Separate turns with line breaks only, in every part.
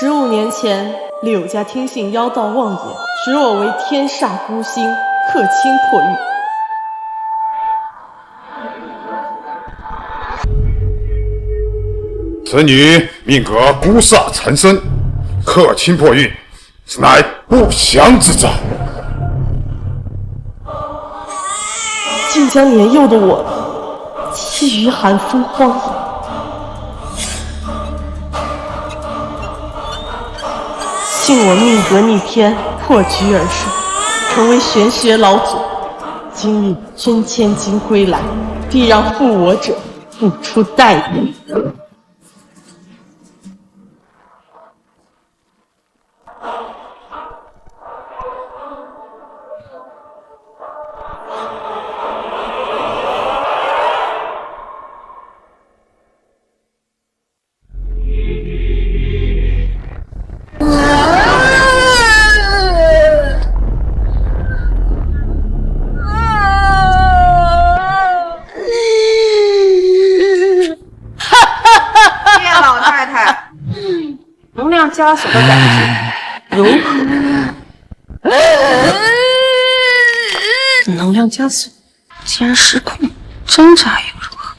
15年前，柳家听信妖道妄言，指我為天煞孤星，克親破玉。
此女命格孤煞纏身，克親破玉，此乃不祥之兆。
竟将年幼的我弃於寒風荒野。幸我命格逆天，破局而生，成為玄學老祖。今日真千金歸來，必讓負我者付出代價。
枷锁的感觉如何？能量枷锁既然失控，挣扎又如何？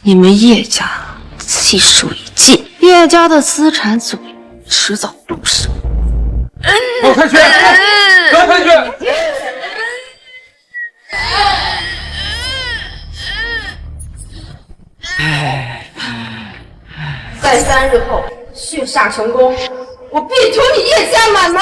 你们叶家气数已尽，叶家的资产组迟早都是。
给我开拳！给我开拳！
在3日后血煞成功，我必图你叶家满门。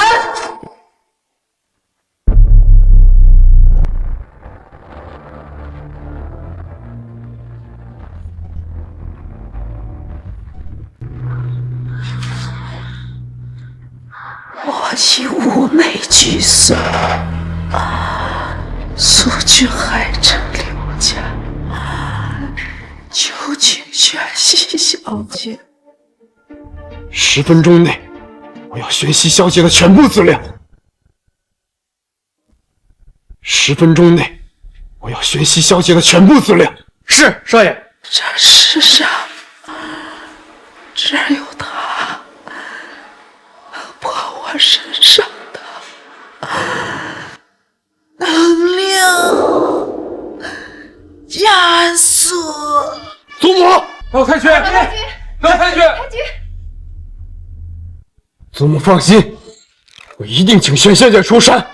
我以妩媚俱死，诉君海城刘家，求请玄熙小姐。
10分鐘內，我要玄熙小姐的全部資料。10分鐘內，我要玄熙小姐的全部資料。
是，少爺。
這世上只有他能破我身上的能量枷鎖。
祖母，
给我开拳！给我开拳！
祖母放心，我一定請玄小姐出山。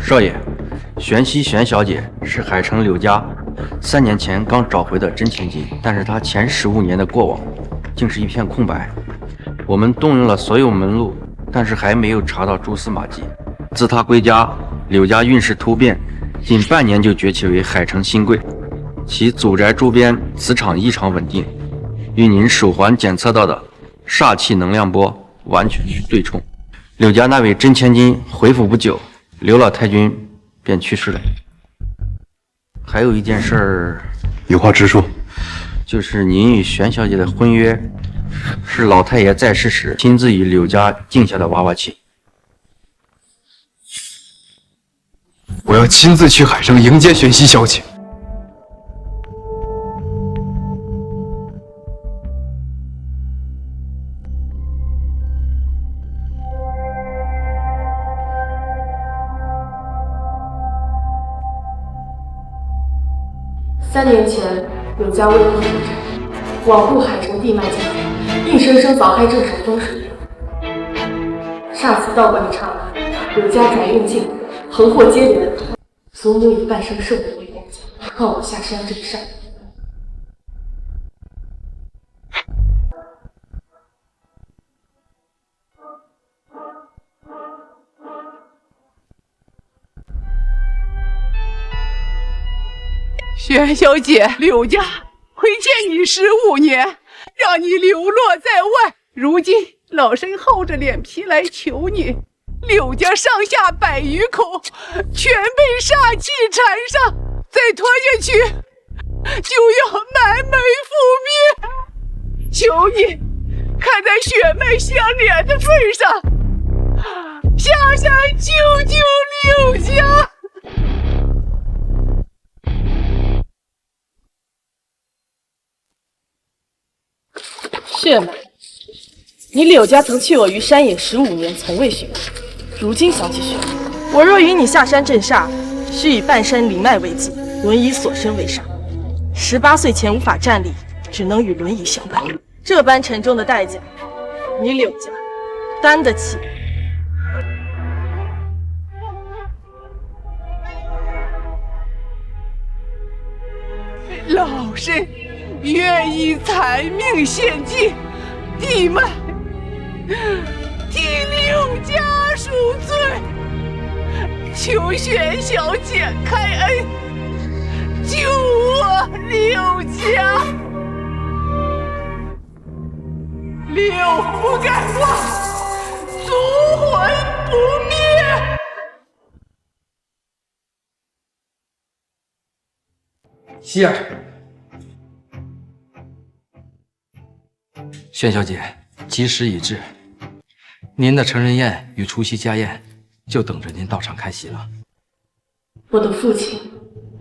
少爺，玄熙玄小姐是海城柳家3年前剛找回的真千金，但是她前15年的過往竟是一片空白。我們動用了所有門路，但是還沒有查到蛛絲馬跡。自她歸家，柳家運勢突變，近半年就崛起為海城新貴，其祖宅周邊磁場異常穩定，與您手環檢測到的煞氣能量波完全對沖。柳家那位真千金回府不久，劉老太君便去世了。還有一件事兒，
有話直說。
就是您與玄小姐的婚約，是老太爺在世時親自與柳家定下的娃娃親。
我要親自去海城迎接玄熙小姐。
3年前，柳家为了土宅，罔顧海城地脈精華，硬生生鑿開鎮守風水院。煞氣倒灌的剎那，柳家宅運盡，橫禍接連。祖母以半生壽命為代價，告我下山這個善。
玄小姐，柳家亏欠你15年，讓你流落在外，如今老身厚着臉皮來求你，柳家上下100餘口全被煞氣纏上，再拖下去就要滿門覆滅，求你看在血脈相連的份上，下山救救柳家。
血脉，你柳家曾弃我于山野15年，从未寻觅，如今想起血脉，我若与你下山镇煞，须以半山灵脉为祭，轮椅所身为上。18岁前无法站立，只能与轮椅相伴。这般沉重的代價，你柳家擔得起。
老身愿意残命献祭，弟们替柳家赎罪，求玄小姐开恩，救我柳家。柳不敢忘，族魂不灭。
希儿，玄小姐，吉时已至，您的成人宴与除夕家宴就等着您到场开席了。
我的父亲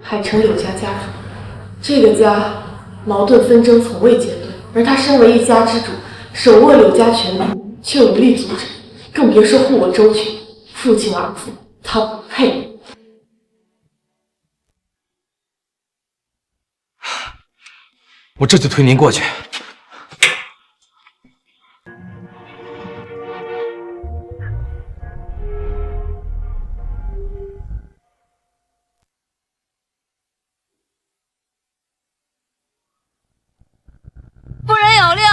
海城柳家家主，这个家矛盾纷争从未间断，而他身为一家之主，手握柳家权力，却无力阻止，更别说護我周全。父親二字，他不配。
我這就推您過去。
夫人有令，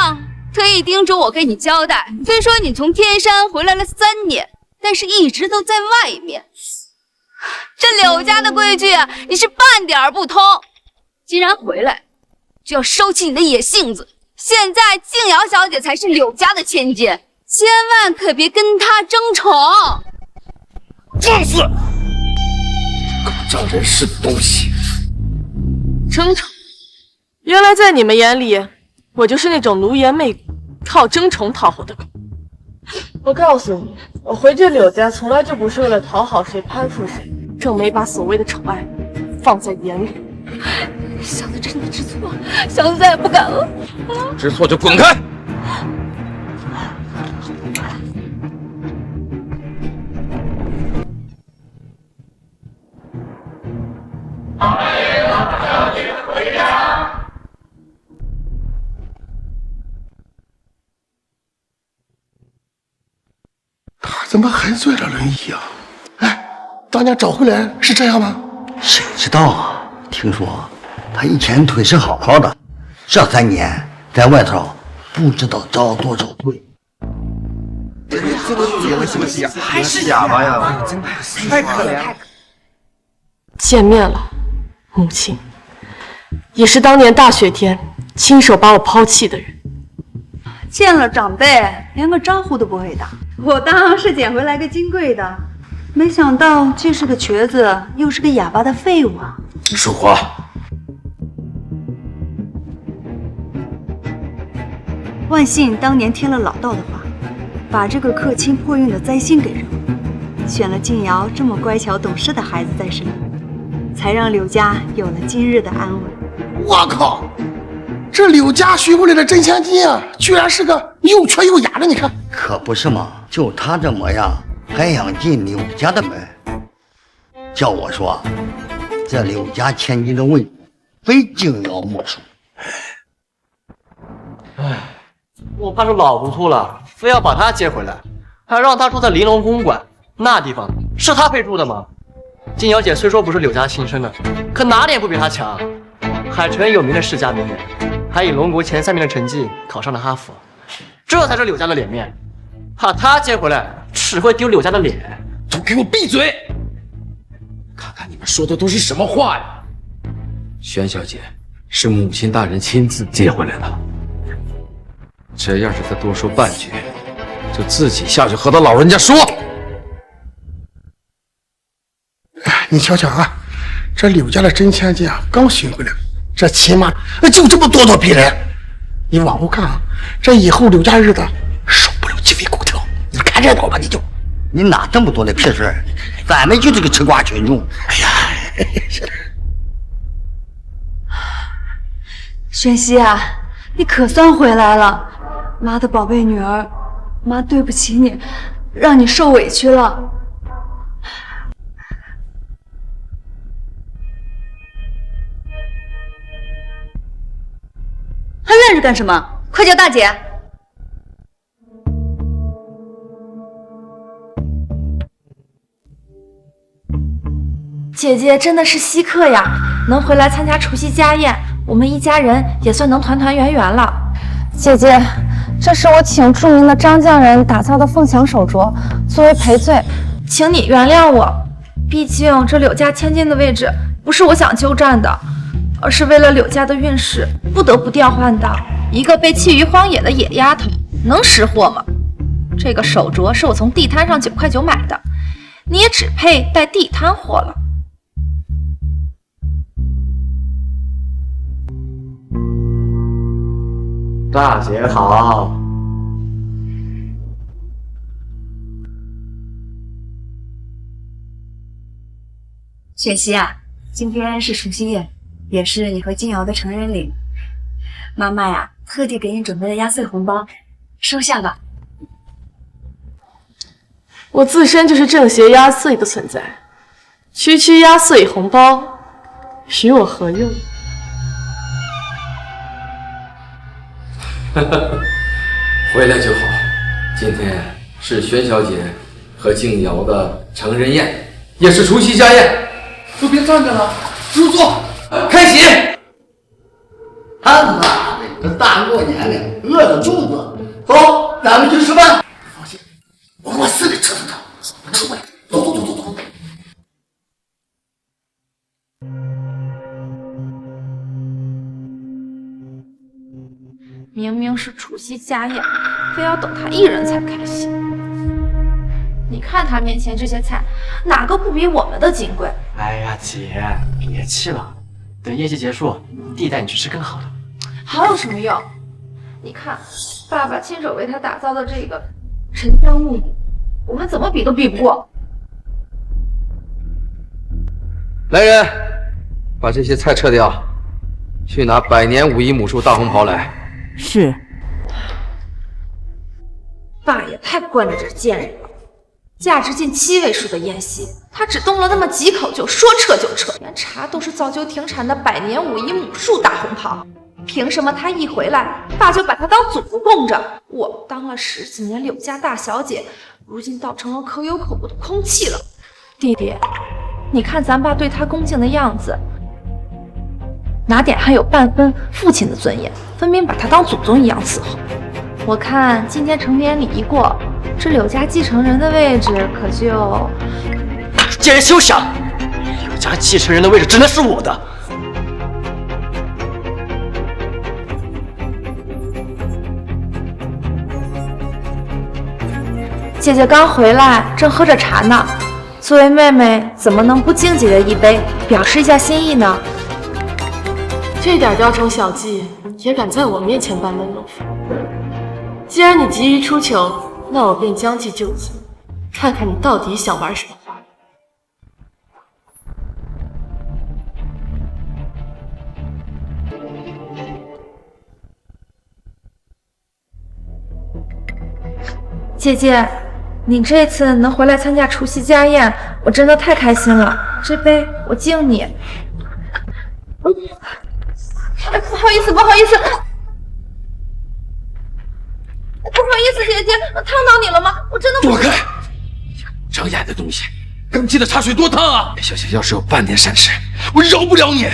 特意叮嘱我给你交代。虽說你從天山回來了3年，但是一直都在外面。這柳家的規矩啊，你是半點不通。既然回來，就要收起你的野性子。現在靜瑤小姐才是柳家的千金，千萬可別跟她爭寵。
放肆！搞仗人勢的東西！
爭寵？
原來在你們眼裡，我就是那種奴顏媚骨，靠爭寵討好的狗。我告訴你，我回這柳家從來就不是為了討好誰、攀附誰，更沒把所謂的寵愛放在眼裡。
小子真的知錯，小子再也不敢了。
知錯就滾開！
他怎麼還坐着輪椅啊？哎，當年找回來是這樣嗎？
誰知道啊？聽說他以前腿是好好的，這3年在外頭不知道遭多少罪。
還是啞巴呀，太可憐了。
見面了，母親，也是當年大雪天親手把我拋棄的人。
見了長輩，連個招呼都不會打。我當是撿回來個金貴的，沒想到既是個瘸子，又是個啞巴的廢物啊！
淑華，
萬幸當年聽了老道的話，把這個克親破運的災星給扔了，選了靜瑤這麼乖巧懂事的孩子在身邊，才讓柳家有了今日的安穩。
我靠！這柳家尋回來的真千金啊，居然是個又瘸又啞的！你看，
可不是嘛，就他這模樣，還想進柳家的門？叫我說，這柳家千金的位置，非靜瑤莫屬。
唉，我怕是老糊塗了，非要把他接回來，還讓他住在玲瓏公館，那地方是他配住的嗎？靜瑤姐雖說不是柳家親生的，可哪點不比他強？海城有名的世家名人，還以龍國前3名的成績考上了哈佛，這才是柳家的臉面。把他接回來，只會丟柳家的臉。
都給我閉嘴！看看你們說的都是什麼話呀！玄小姐是母親大人親自接回來的，這要是再多說半句，就自己下去和他老人家說。
哎，你瞧瞧啊，這柳家的真千金啊，剛尋回來，這起碼就這麼咄咄逼人，你往后看啊，这以后柳家日子少不了鸡飞狗跳。你看热闹吧，你就。
你哪这么多的屁事？咱们就是个吃瓜群众。
哎呀，
玄熙啊，你可算回来了，妈的宝贝女儿，妈对不起你，让你受委屈了。
还愣着干什么？快叫大姐！
姐姐真的是稀客呀，能回来参加除夕家宴，我们一家人也算能团团圆圆了。
姐姐，这是我请著名的张匠人打造的凤翔手镯，作为赔罪，
请你原谅我。毕竟这柳家千金的位置不是我想鸠占的，而是为了柳家的运势不得不调换的。一个被弃于荒野的野丫头，能识货吗？这个手镯是我从地摊上9块9买的，你也只配带地摊货了。
大姐好。
雪溪啊，今天是除夕夜，也是你和金瑶的成人礼。妈妈呀，特地给你准备了压岁红包，收下吧。
我自身就是正邪压岁的存在，区区压岁红包，与我何用？
回来就好。今天是玄小姐和静瑶的成人宴，也是除夕家宴，就别站着了，入座，开席。
他妈的，这大过年的，饿着肚子，走，咱们去吃饭。
放心，我往死里吃死他，出来，走走走走走。
明明是除夕家宴，非要等他一人才开心。你看他面前这些菜，哪个不比我们的金贵？
哎呀，姐，别气了，等宴席结束，弟带你去吃更好的。
好有什么用？你看，爸爸亲手为他打造的这个沉香木椅，我们怎么比都比不过。
来人，把这些菜撤掉，去拿百年武夷母树大红袍来。
是。
爸也太惯着这贱人了，价值近7位数的宴席，他只动了那么几口就说撤就撤，连茶都是早就停产的百年武夷母树大红袍，凭什么他一回来，爸就把他当祖宗供着？我当了10几年柳家大小姐，如今倒成了可有可无的空气了。弟弟，你看咱爸对他恭敬的样子，哪点还有半分父亲的尊严？分明把他当祖宗一样伺候。我看今天成年礼一过，这柳家继承人的位置可就……
贱人休想！柳家继承人的位置只能是我的。
姐姐刚回来，正喝着茶呢。作为妹妹，怎么能不敬姐姐一杯，表示一下心意呢？这点雕虫小技也敢在我面前班门弄斧？既然你急于出球，那我便将计就计，看看你到底想玩什么花。姐姐，你这次能回来参加除夕家宴，我真的太开心了。这杯我敬你。不好意思，不好意思，姐姐，烫到你了吗？我真的
躲开！长眼的东西，刚沏的茶水多烫啊！小姐要是有半点善识，我饶不了你。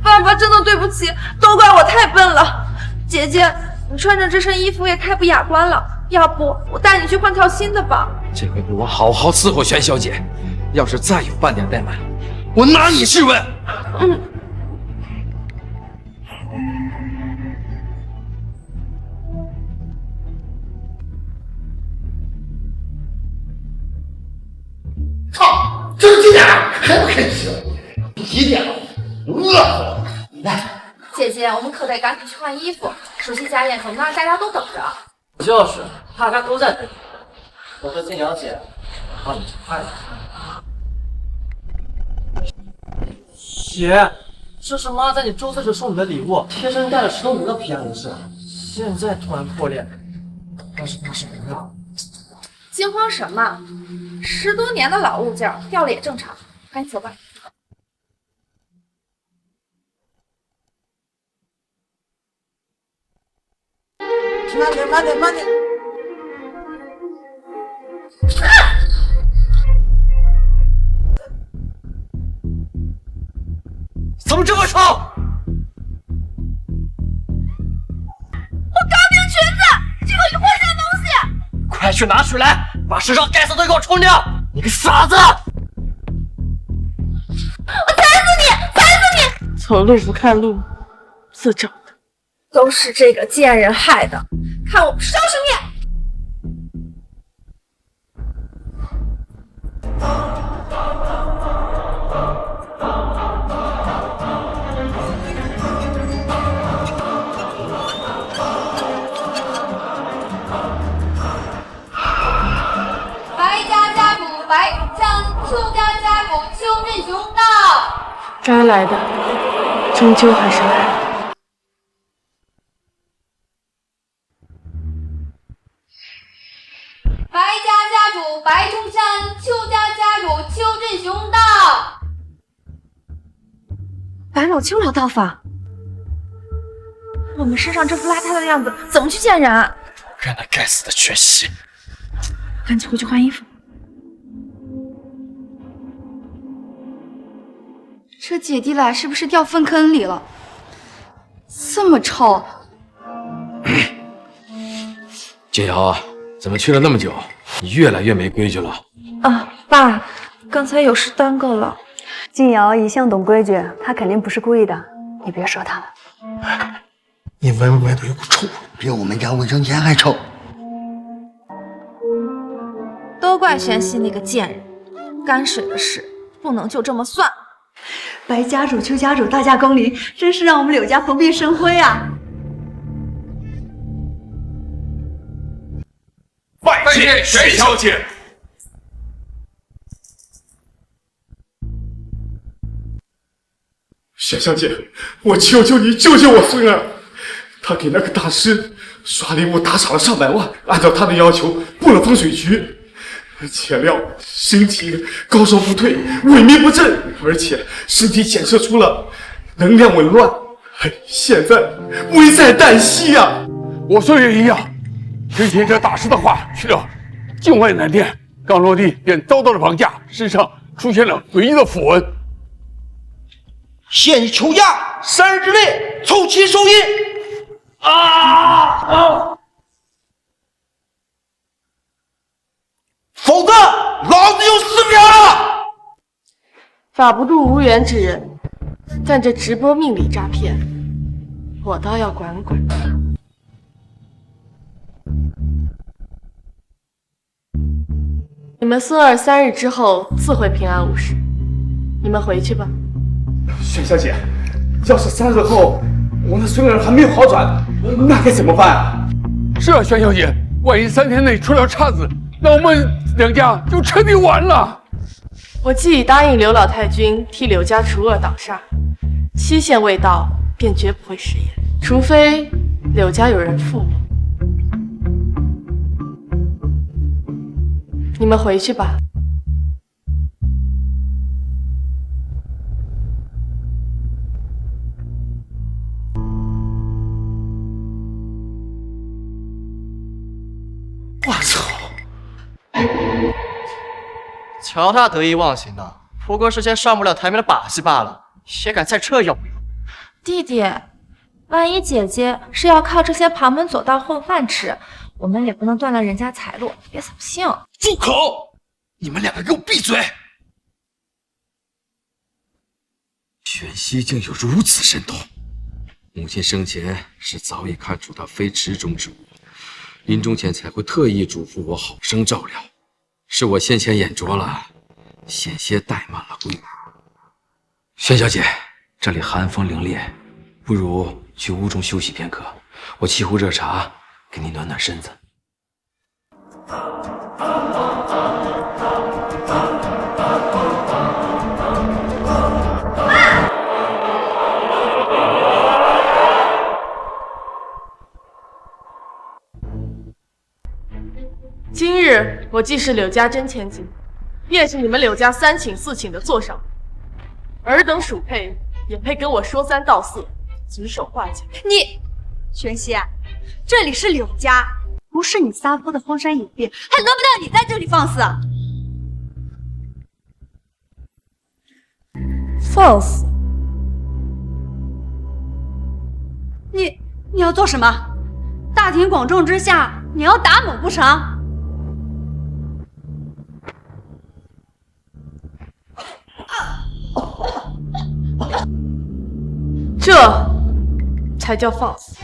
爸爸，真的对不起，都怪我太笨了。姐姐，你穿着这身衣服也太不雅观了，要不我带你去换套新的吧？
这回给我好好伺候玄小姐，要是再有半点怠慢，我拿你试问。
操！这几点了，还不开吃？几点了？饿死了！来，
姐姐，我们可得赶紧去换衣服，熟悉家宴，总不能让大家都等着。
就是，大家都在等。我说静瑶姐，帮你快点。姐，这是妈在你周岁时送你的礼物，贴身带了10多年的皮亚人士，现在突然破裂，要是妈是不要。
惊慌什么？10多年的老物件掉了也正常，赶紧走吧。
慢点！
怎么这么臭？
我刚冰裙子，这个1块钱的东西，
快去拿水来，把身上该死的给我冲掉！你个傻子！
我踩死你！
走路不看路，自找的。
都是这个贱人害的，看我收拾你！白家家主白中枪，邱家家主邱振雄到。
该来的，终究还是来了。
白家家主白中山，邱家家主邱振雄到。
白老邱老道法，我们身上这副邋遢的样子，怎么去见人啊？
让那该死的全息！
赶紧回去换衣服。这姐弟俩是不是掉粪坑里了？这么臭！
静瑶，怎么去了那么久？你越来越没规矩了。
啊，爸，刚才有事耽搁了。
静瑶一向懂规矩，她肯定不是故意的，你别说她了。
你闻不闻到有股臭味？
比我们家卫生间还臭。
都怪玄熙那个贱人，泔水的事不能就这么算。
白家主、邱家主大驾光临，真是让我们柳家蓬荜生辉啊！
拜见玄小姐。玄小姐，我求求你救救我孙儿！他给那个大师刷礼物打赏了上百万，按照他的要求布了风水局。岂料身体高烧不退，萎靡不振，而且身体检测出了能量紊乱，现在危在旦夕啊！
我孙也一樣，聽聽這大師的話，去了境外南店，剛落地便遭到了綁架，身上出現了詭異的符文。
限你求嫁，3日之內湊齊收銀。否則老子就死不了了！
法不渡无缘之人，但這直播命理詐騙，我倒要管管。你們孫兒3日之後自會平安無事，你們回去吧。
玄小姐，要是3日後我的孫兒還沒有好轉，那該怎麼辦啊？
是啊，玄小姐，萬一3天內出了岔子，那我們兩家就徹底完了。
我既已答應劉老太君替柳家除惡擋煞，期限未到，便絕不會食言，除非柳家有人負我。你們回去吧。
我操！
瞧他得意忘形的，不過是些上不了台面的把戲罷了，也敢再這樣。
弟弟，萬一姐姐是要靠這些旁門左道混飯吃，我們也不能斷了人家財路，別掃興。
住口！你們兩個給我閉嘴！
玄熙竟有如此神通，母親生前是早已看出他非池中之物，臨終前才會特意囑咐我好生照料。是我先前眼拙了，險些怠慢了歸午。玄小姐，這裡寒風凜冽，不如去屋中休息片刻，我沏壶热茶給你暖暖身子。
今日我既是柳家真千金，便是你们柳家3请4请的座上，尔等属配也配跟我说3道4，指手畫腳。
你，玄熙啊，这里是柳家，不是你撒泼的荒山野岭，还轮不到你在这里放肆。
放肆？
你要做什么？大庭广众之下，你要打猛不成？
这才叫放肆！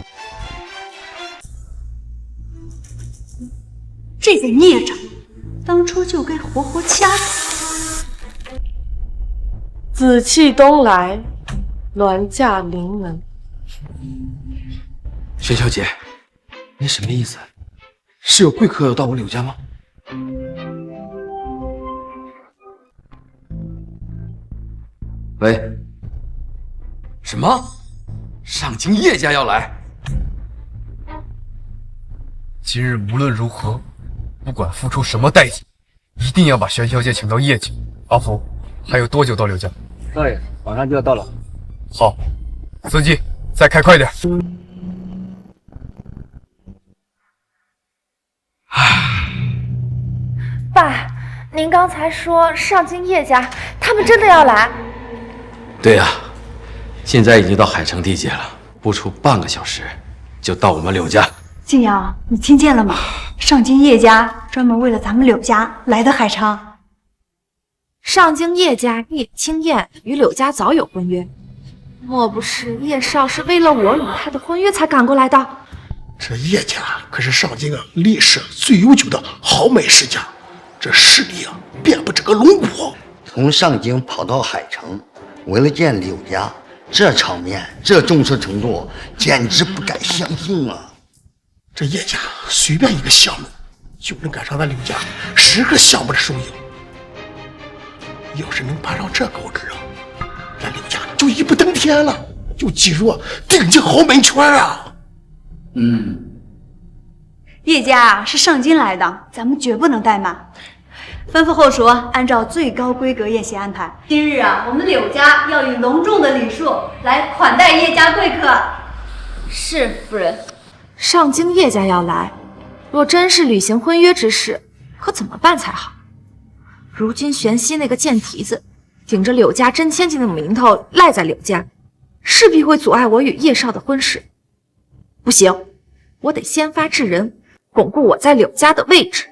这个孽障，当初就该活活掐死。
紫气东来，鸾驾临门。
玄小姐，你什么意思？是有贵客要到我柳家吗？喂，什么？上京叶家要来？
今日无论如何，不管付出什么代价，一定要把玄小姐请到叶家。阿福，还有多久到柳家？
少爷，马上就要到了。
好，司机，再开快点。
爸，您刚才说上京叶家，他们真的要来？
对呀，现在已经到海城地界了，不出半个小时就到我们柳家。
静瑶，你听见了吗？上京叶家专门为了咱们柳家来的海城。
上京叶家叶青燕与柳家早有婚约，莫不是叶少是为了我与他的婚约才赶过来的？
这叶家可是上京历史最悠久的豪门世家，这势力遍布整个龙国。
从上京跑到海城，为了见柳家，这场面，这重视程度，简直不敢相信啊！
这叶家随便一个项目，就能赶上咱柳家10个项目的收益。要是能爬上这高枝咱柳家就一步登天了，就进入顶级豪门圈啊！
叶家是上京来的，咱们绝不能怠慢。吩咐后厨按照最高规格宴席安排。今日我们柳家要以隆重的礼数来款待叶家贵客。
是夫人。上京叶家要来，若真是履行婚约之事，可怎么办才好？如今玄熙那个贱蹄子，顶着柳家真千金的名头赖在柳家，势必会阻碍我与叶少的婚事。不行，我得先发制人，巩固我在柳家的位置。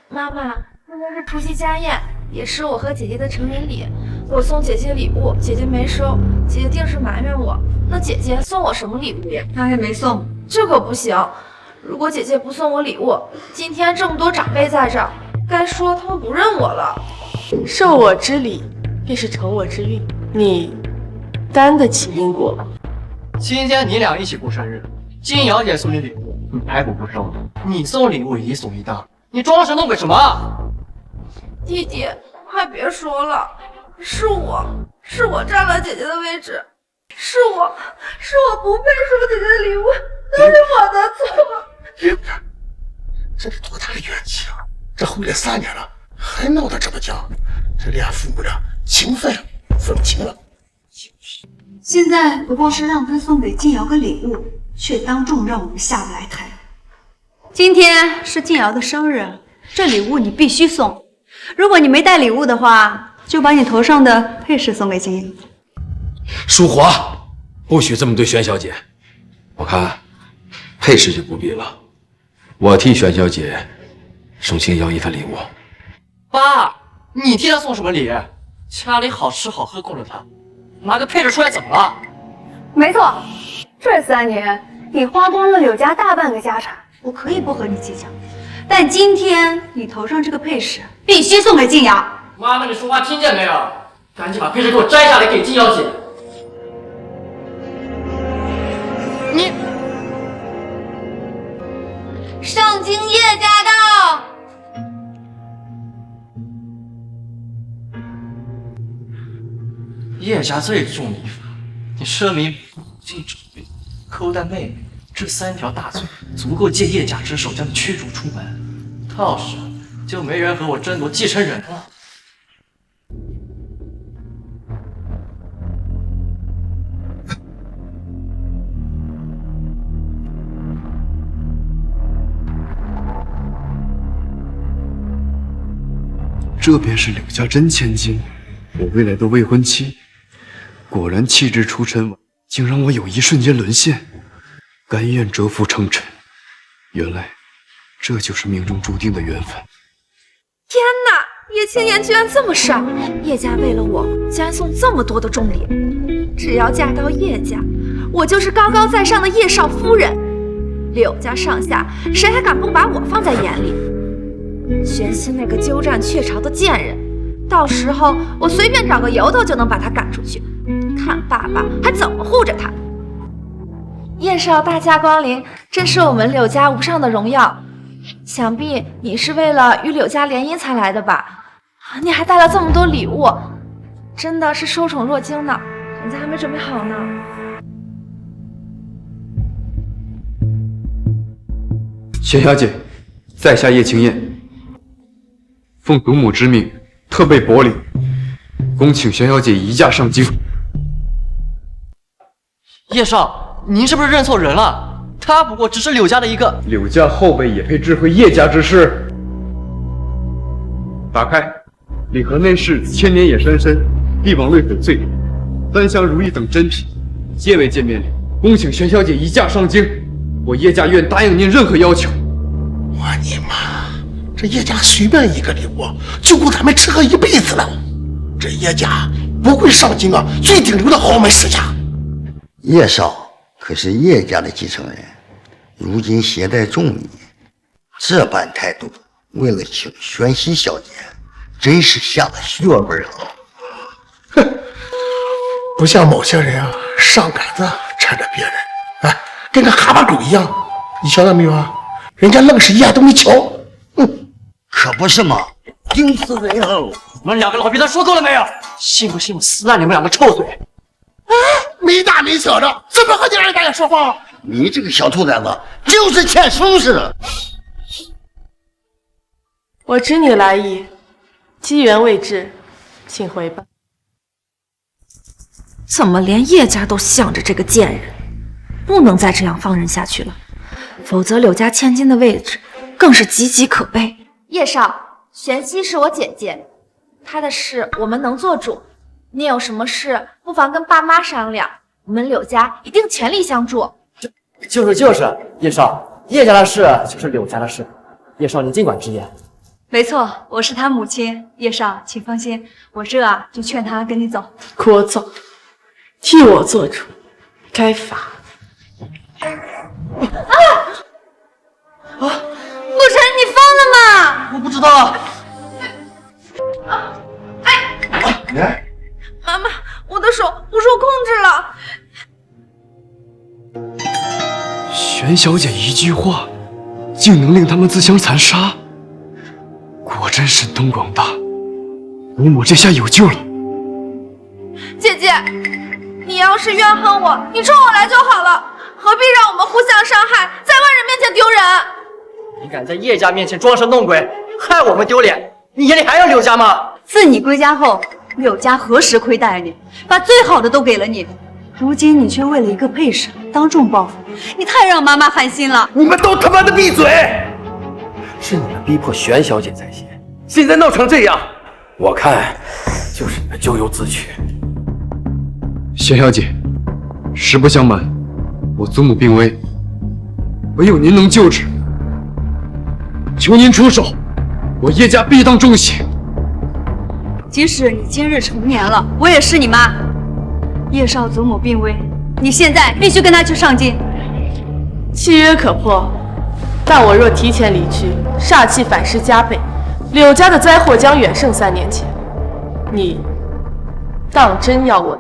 妈妈，今天是除夕家宴，也是我和姐姐的成人礼。我送姐姐礼物，姐姐没收，姐姐定是埋怨我。那姐姐送我什么礼物呀？
她也没送。
这可不行。如果姐姐不送我礼物，今天这么多长辈在这儿，该说他们不认我了。
受我之礼，便是承我之运，你担得起因果吗？
今天你俩一起过生日，金瑶姐送你礼物，你排骨不收；你送礼物一怂一荡，你装神弄鬼什么？
弟弟，快别说了，是我占了姐姐的位置，是我不配收姐姐的礼物，都是我的错。
这是多大的怨气啊！这婚礼3年了，还闹得这么僵，这连父母的情分分不清了。
现在不过是让他送给静瑶个礼物，却当众让我们下不来台。今天是静瑶的生日，这礼物你必须送。如果你没带礼物的话，就把你头上的配饰送给静瑶。
淑华，不许这么对玄小姐。我看配饰就不必了，我替玄小姐送静瑶一份礼物。
爸，你替她送什么礼？家里好吃好喝供着她，拿个配饰出来怎么了？
没错，这3年你花光了柳家大半个家产，我可以不和你计较。但今天你头上这个配饰必须送给静瑶。
妈妈，你说话听见没有？赶紧把配饰给我摘下来给金瑶姐。叶家最重礼法，你奢靡不敬长辈，抠带妹妹，这3条大罪足夠借叶家之手將你驅逐出門，到時就沒人和我爭奪繼承人了。
这便是柳家真千金，我未来的未婚妻。果然气质出尘，竟让我有一瞬間沦陷，甘愿折服成尘。原来，这就是命中注定的缘分。
天哪，叶青言居然这么帅！叶家为了我，竟然送这么多的重礼。只要嫁到叶家，我就是高高在上的叶少夫人。柳家上下，谁還敢不把我放在眼裡？玄熙那个鸠占鹊巢的贱人，到時候我隨便找個由頭就能把他趕出去，看爸爸還怎麼護着他。葉少大駕光臨，真是我們柳家無上的榮耀。想必你是為了與柳家聯姻才來的吧？你還帶了這麼多禮物，真的是受寵若驚呢。人家還沒準備好呢。
玄小姐，在下葉青燕。奉祖母之命，特備薄禮，恭請玄小姐移駕上京。
葉少，您是不是認錯人了？他不過只是柳家的一個。
柳家後輩也配知會葉家之事？打開，禮盒內是千年野山參、帝王綠粉碎、丹香如意等珍品，皆為見面禮。恭請玄小姐移駕上京，我葉家願答應您任何要求。
我你媽！這葉家隨便一個禮物，就夠咱們吃喝一輩子了。這葉家不愧上京啊最頂流的豪門世家。
葉少可是葉家的繼承人，如今攜帶重禮，這般態度，為了請玄熙小姐，真是下了血本了。
哼，不像某些人啊，上桿子纏着別人，哎，跟個哈巴狗一樣。你瞧到沒有啊？人家愣是一眼都沒瞧。
可不是嘛，經此為後。
你們兩個老逼蛋說夠了沒有？信不信我撕爛你們兩個臭嘴？
哎，沒大沒小的，怎麼和你二大爺說話？
你這個小兔崽子，就是欠收拾的。
我知你來意，機緣未至，請回吧。
怎麼連葉家都向着這個賤人？不能再這樣放任下去了，否則柳家千金的位置更是岌岌可危。葉少，玄熙是我姐姐，她的事我們能做主。你有什麼事，不妨跟爸媽商量，我們柳家一定全力相助。
就是，葉少，葉家的事就是柳家的事，葉少你儘管直言。
沒錯，我是他母親，葉少，請放心，我這就勸他跟你走。
聒噪，替我做主，該罰。
陸晨，你瘋了嗎？
我不知道。
媽媽，我的手不受控制了。
玄小姐一句話，竟能令他們自相殘殺，果真神通廣大。祖母這下有救了。
姐姐，你要是怨恨我，你衝我來就好了，何必讓我們互相傷害，在外人面前丟人？
你敢在葉家面前裝神弄鬼，害我們丟臉，你眼裡還有柳家嗎？
自你歸家後，柳家何時虧待你，把最好的都給了你，如今你卻為了一個配飾當眾報復，你太讓媽媽寒心了。
你們都他媽的閉嘴！
是你們逼迫玄小姐在先，現在鬧成這樣，我看就是你們咎由自取。
玄小姐，實不相瞞，我祖母病危，唯有您能救治，求您出手，我葉家必當重刑。
即使你今日成年了，我也是你媽。葉少祖母病危，你現在必須跟他去上京。
契約可破，但我若提前離去，煞氣反噬加倍，柳家的災禍將遠勝3年前。你當真要我？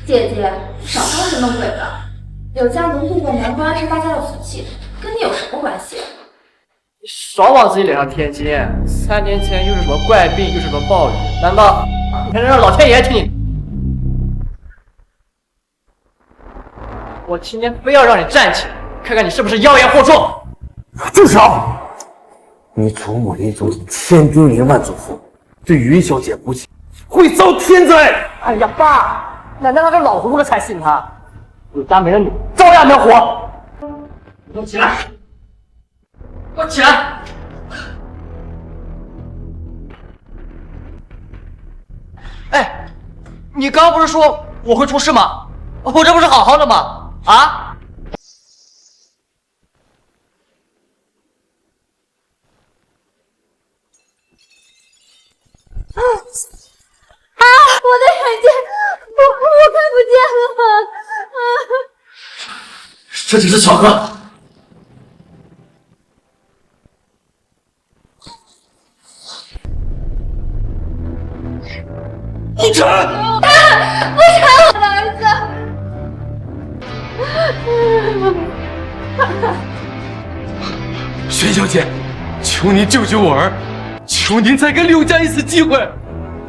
姐姐，少當神弄鬼吧。柳家能渡過難關是大家的福氣，跟你有什麼關係？
少往自己臉上添金，3年前又是什麼怪病，又是什麼暴雨，難道你还能讓老天爺聽你？我今天非要讓你站起来，看看你是不是妖言惑眾。
住手！你祖母临终千叮咛万嘱咐，对云小姐不敬，会遭天灾。
哎呀，爸，奶奶那个老糊涂了才信他。柳家没了你，照样能活。你给我起来！给我起来！哎，你刚刚不是说我会出事吗？我这不是好好的吗？啊？
我的眼睛，我看不见了。
这只是巧合。
不成！不成，我的儿
子！玄小姐，求您救救我儿，求您再给柳家一次机会。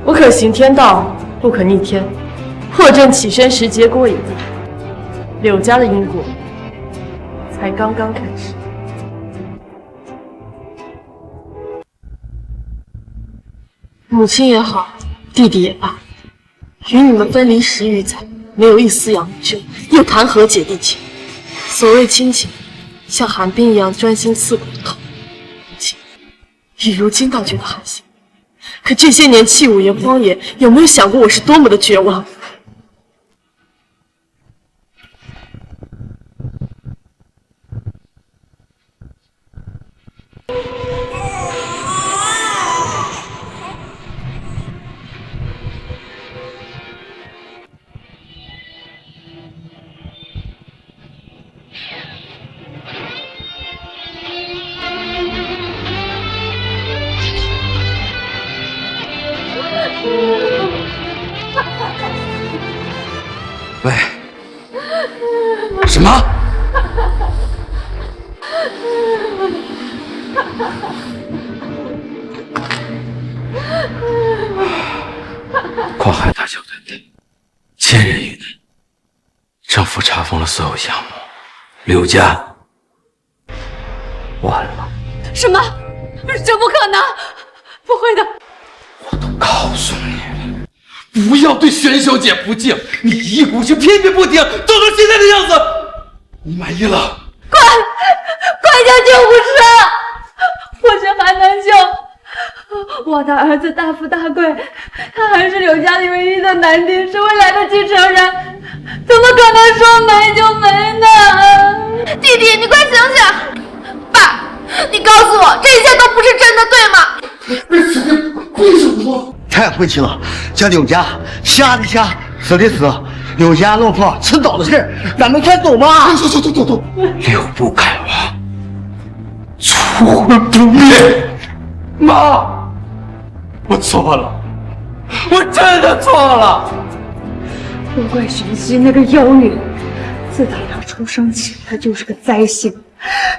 不可行天道，不可逆天。破阵起身时节过已尽，柳家的因果才刚刚开始。母亲也好，弟弟也罢，与你们分离10余载，没有一絲养女之恩，又談何姐弟情？所謂親情，像寒冰一樣鑽心刺骨的痛，情與如今倒覺得寒心。可這些年棄武岩荒野，有沒有想過我是多麼的絕望？
喂，什么？
况海大小团队，千人遇难，政府查封了所有项目，柳家完了。
什么？这不可能！不会的。
告诉你，不要对玄小姐不敬，你一股劲偏偏不听，做成现在的样子，你满意了？
快叫救护车！或者还能救我的儿子大富大貴，他還是柳家裡唯一的男丁，是未來的繼承人，怎麼可能說沒就沒呢？弟弟，你快醒醒！爸，你告訴我，這一切都不是真的，對嗎？
為什麼？太晦氣了，將柳家殺的殺，死的死，柳家弄錯遲早的事，咱們快走吧！走！
六部改王，族魂不滅。媽，我錯了，我真的錯了。
都怪玄熙那個妖女，自打她出生起，她就是個災星，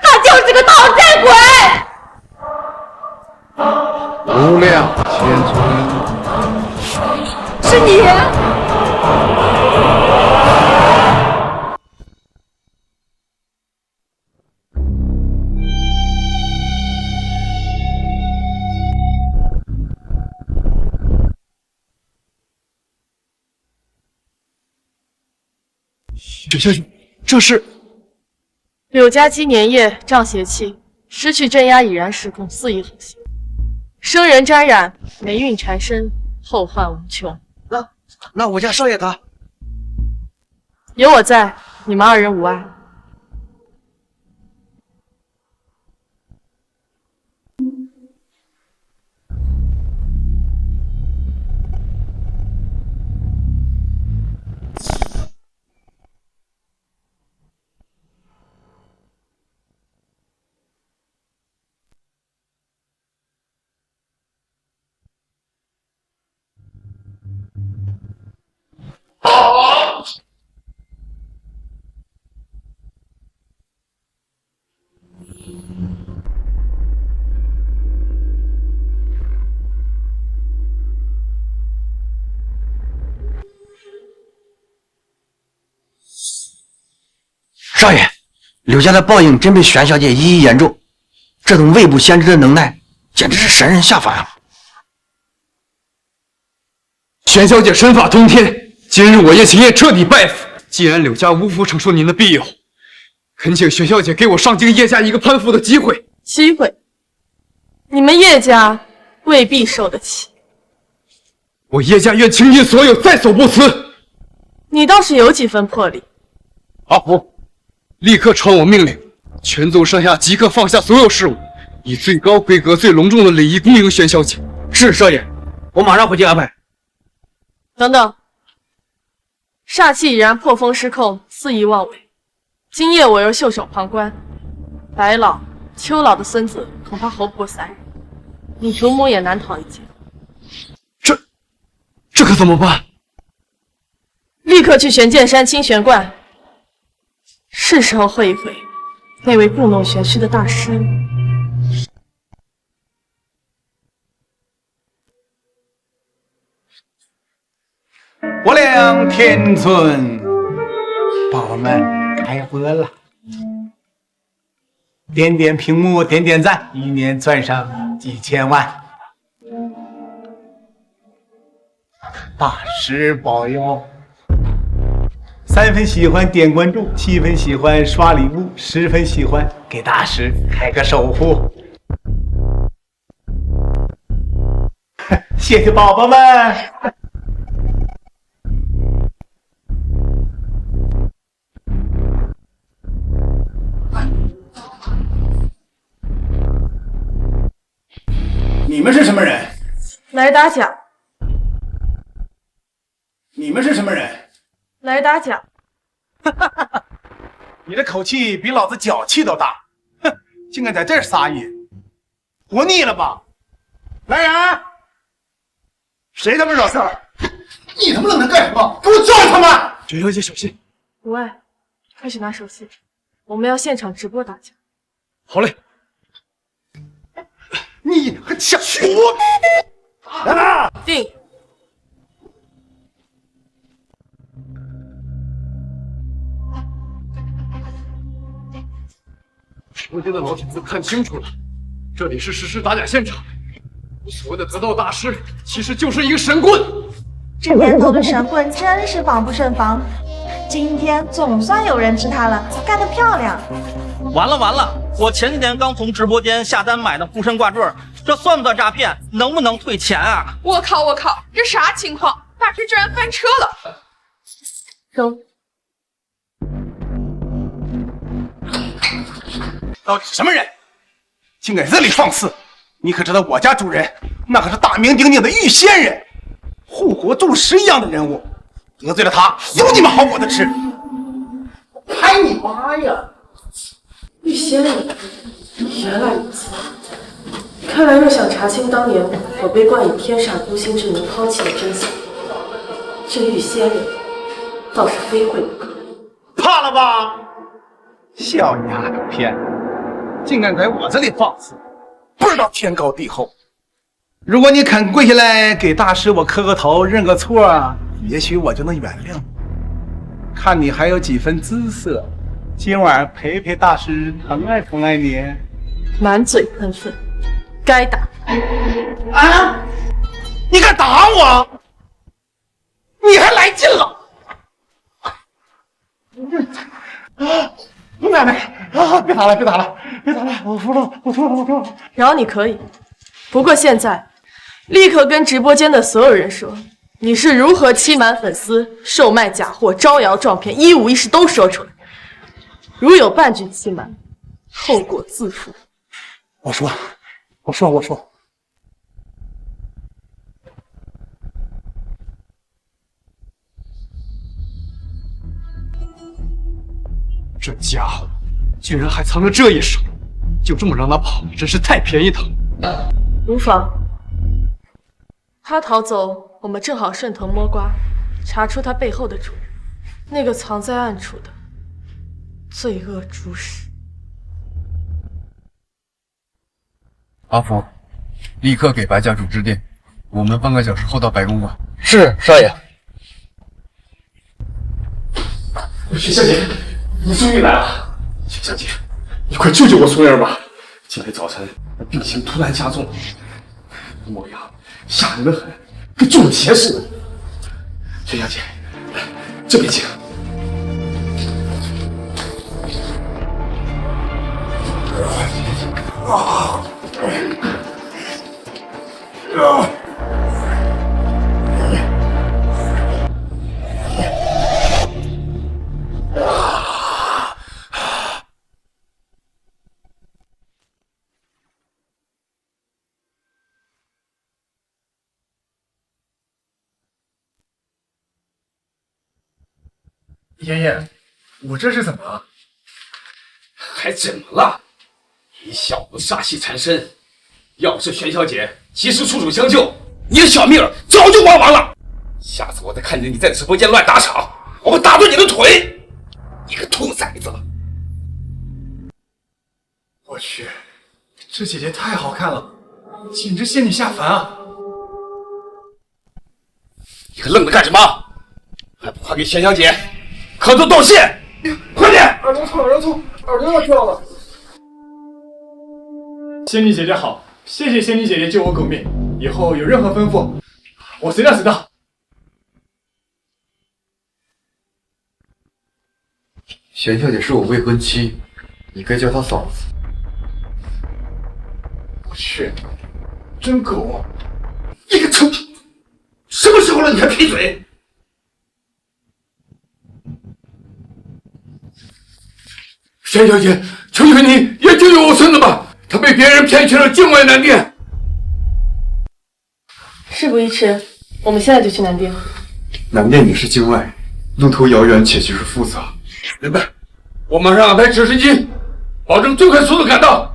她就是個討債鬼。
無量千尊，
是你！
雪小姐，這是
柳家積年夜仗邪氣，失去鎮壓已然失控，肆意橫行，生人沾染，霉運纏身，後患無窮。
那我家少爺他
有我在，你們二人無礙。
少爺，柳家的报应真被玄小姐一一言中，这种未卜先知的能耐，简直是神人下凡啊！
玄小姐身法通天，今日我叶秦业彻底拜服。既然柳家无福承受您的庇佑，恳请玄小姐给我上京叶家一个攀附的机会。
机会？你们叶家未必受得起。
我叶家愿倾尽所有，在所不辞。
你倒是有几分魄力。
阿福，立刻传我命令，全宗上下即刻放下所有事务，以最高规格、最隆重的礼仪恭迎玄小姐。
是少爷，我马上回去安排。
等等，煞气已然破风失控，肆意妄为。今夜我又袖手旁观，白老、邱老的孙子恐怕活不过3日，你主母也难逃一劫。
这可怎么办？
立刻去玄剑山清玄观，是时候会一会那位故弄玄虚的大师了。
我俩天尊，宝宝们开播了，点点屏幕，点点赞，一年赚上几千万。大师保佑！3分喜欢点關注，7分喜歡刷禮物，10分喜歡給大師開個守護。謝謝寶寶們。
你們是什麼人？
來打假。
你們是什麼人？
來打假。
你的口氣比老子腳氣都大，哼，竟敢在這兒撒野，活膩了吧？來人！誰他媽惹事兒？你他媽愣着幹什麼？給我叫他們！
玄小姐小心！
无礙，快去拿手信，我們要現場直播打假。
好嘞。
你還想我？來吧！
定。
直播间的老铁都看清楚了，这里是实施打假现场。所谓的得道大師，其實就是一個神棍。
這年頭的神棍真是防不勝防，今天總算有人治他了，幹得漂亮！
完了完了，我前幾天剛從直播間下單買的護身掛墜，這算不算詐騙？能不能退錢啊？
我靠，這啥情況？大師居然翻車了！
走。
到底什麼人？竟敢在這裡放肆！你可知道我家主人那可是大名鼎鼎的玉仙人，護國柱石一樣的人物，得罪了他，有你們好果子吃！
拍你媽呀！玉仙人，原來如此。看來若想查清當年我被冠以天煞孤星之名拋棄的真相，這玉仙人倒是非會不可。
怕了吧？小丫頭片，竟敢在我這裡放肆，不知道天高地厚。如果你肯跪下來給大師我磕個頭認個錯，也許我就能原諒。看你還有幾分姿色，今晚陪陪大師疼愛疼愛你。
滿嘴噴糞，該打。
啊！你敢打我？你還來勁了！奶奶啊！別打了，別打了，別打了！我錯了，我錯了，我錯了。
饒你可以，不過現在立刻跟直播間的所有人說，你是如何欺瞞粉絲、售賣假貨、招搖撞騙，一五一十都說出來。如有半句欺瞞，後果自負。
我說。
這家伙居然還藏着這一手，就這麼讓他跑，真是太便宜他了。
無妨，他逃走，我們正好順藤摸瓜，查出他背後的主人，那個藏在暗處的罪惡諸使。
阿福，立刻給白家主致電，我們半個小時後到白公館。
是，少爺。
徐小姐，你终于来了，秦小姐，你快救救我孙儿吧！今天早晨病情突然加重，模样吓人的很，跟中了邪似的。薛小姐，来这边请。爷爷，我这是怎么了？还怎么了？你小子煞气缠身，要不是玄小姐及时出手相救，你的小命早就亡了。下次我再看见你在直播间乱打场，我会打断你的腿！你个兔崽子！我去，这姐姐太好看了，简直仙女下凡啊！你还愣着干什么？还不快给玄小姐磕头道谢！快点！耳朵痛，耳朵痛，耳朵要掉了。仙女姐姐好，谢谢仙女姐姐救我狗命，以后有任何吩咐，我随叫随到。
玄小姐是我未婚妻，你该叫她嫂子。
我去，真狗！你个臭屁！什么时候了你还贫嘴？玄小姐，求求你也救救我孙子吧！他被别人骗去了境外南店。
事不宜迟，我们现在就去南店。
南店也是境外，路途遥遠且技術複雜。
明白，我馬上安排直升機，保證最快速度趕到。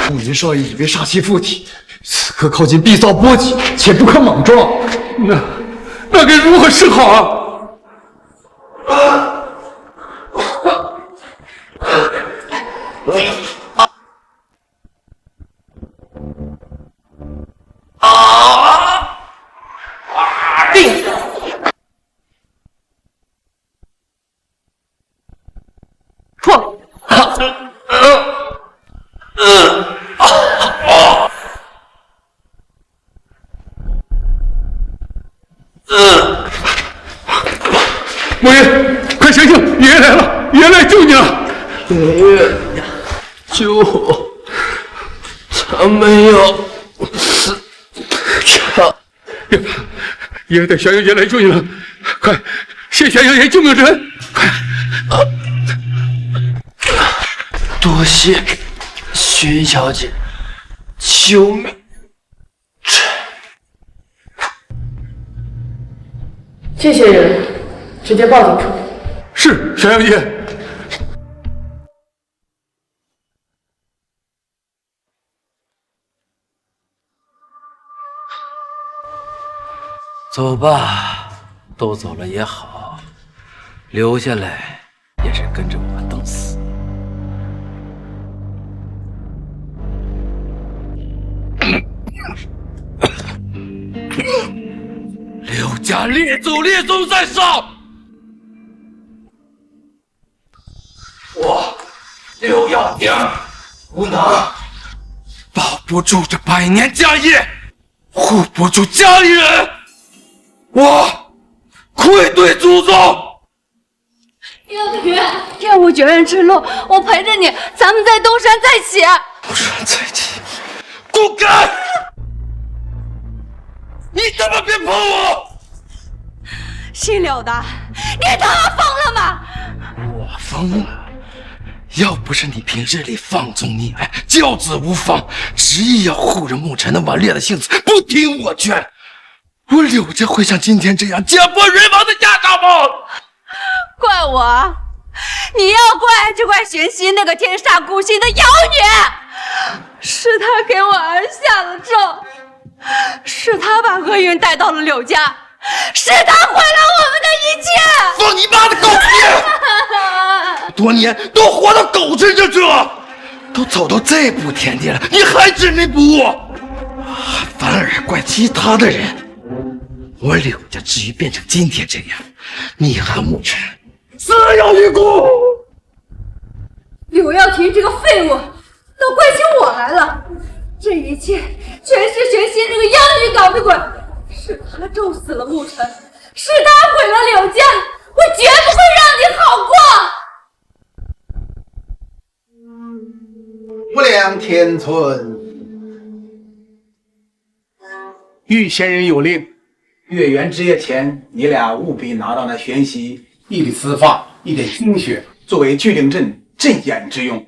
穆云少爷已被煞氣附體，此刻靠近必遭波及，且不可莽撞。
那該如何是好啊？莫云，快醒醒！爷爺來了，爺爺來救你了！
爺爺，救我！他沒有死。
爺爺帶玄小姐來救你了，快，謝玄小姐救命之恩！快！
多謝玄小姐救命！
這些人直接報警處理。
是，玄小姐。
走吧，都走了也好，留下来也是跟着我等死。刘家列祖列宗在上，我刘耀鼎无能，保不住这百年家业，護不住家里人，我愧對祖宗。
耀鼎，愿无绝人之路，我陪着你，咱们在東山再起。
東山再起，滾開！你他媽別碰我！
姓柳的，你他媽瘋了嗎？
我瘋了，
要不是你平日里放纵溺爱，教子无方，执意要护着沐晨那顽劣的性子，不听我劝，我柳家会像今天这樣家破人亡的下场吗？
怪我？你要怪就怪玄熙那个天煞孤星的妖女，是她给我儿下了咒，是她把厄运带到了柳家，是她毁了我们的一切！
放你妈的狗屁！多年都活到狗身上去了，都走到这步田地了，你还执迷不悟，反而怪其他的人。我柳家至于变成今天这样，你和沐晨死有余辜。
柳耀庭这个废物，都怪起我来了。这一切全是玄熙那个妖女搞的鬼，是她咒死了沐晨，是她毁了柳家，我绝不会让你好过。
不良天村，玉仙人有令，月圆之夜前，你俩务必拿到那玄熙一缕丝发、一点精血，作为聚灵阵镇眼之用。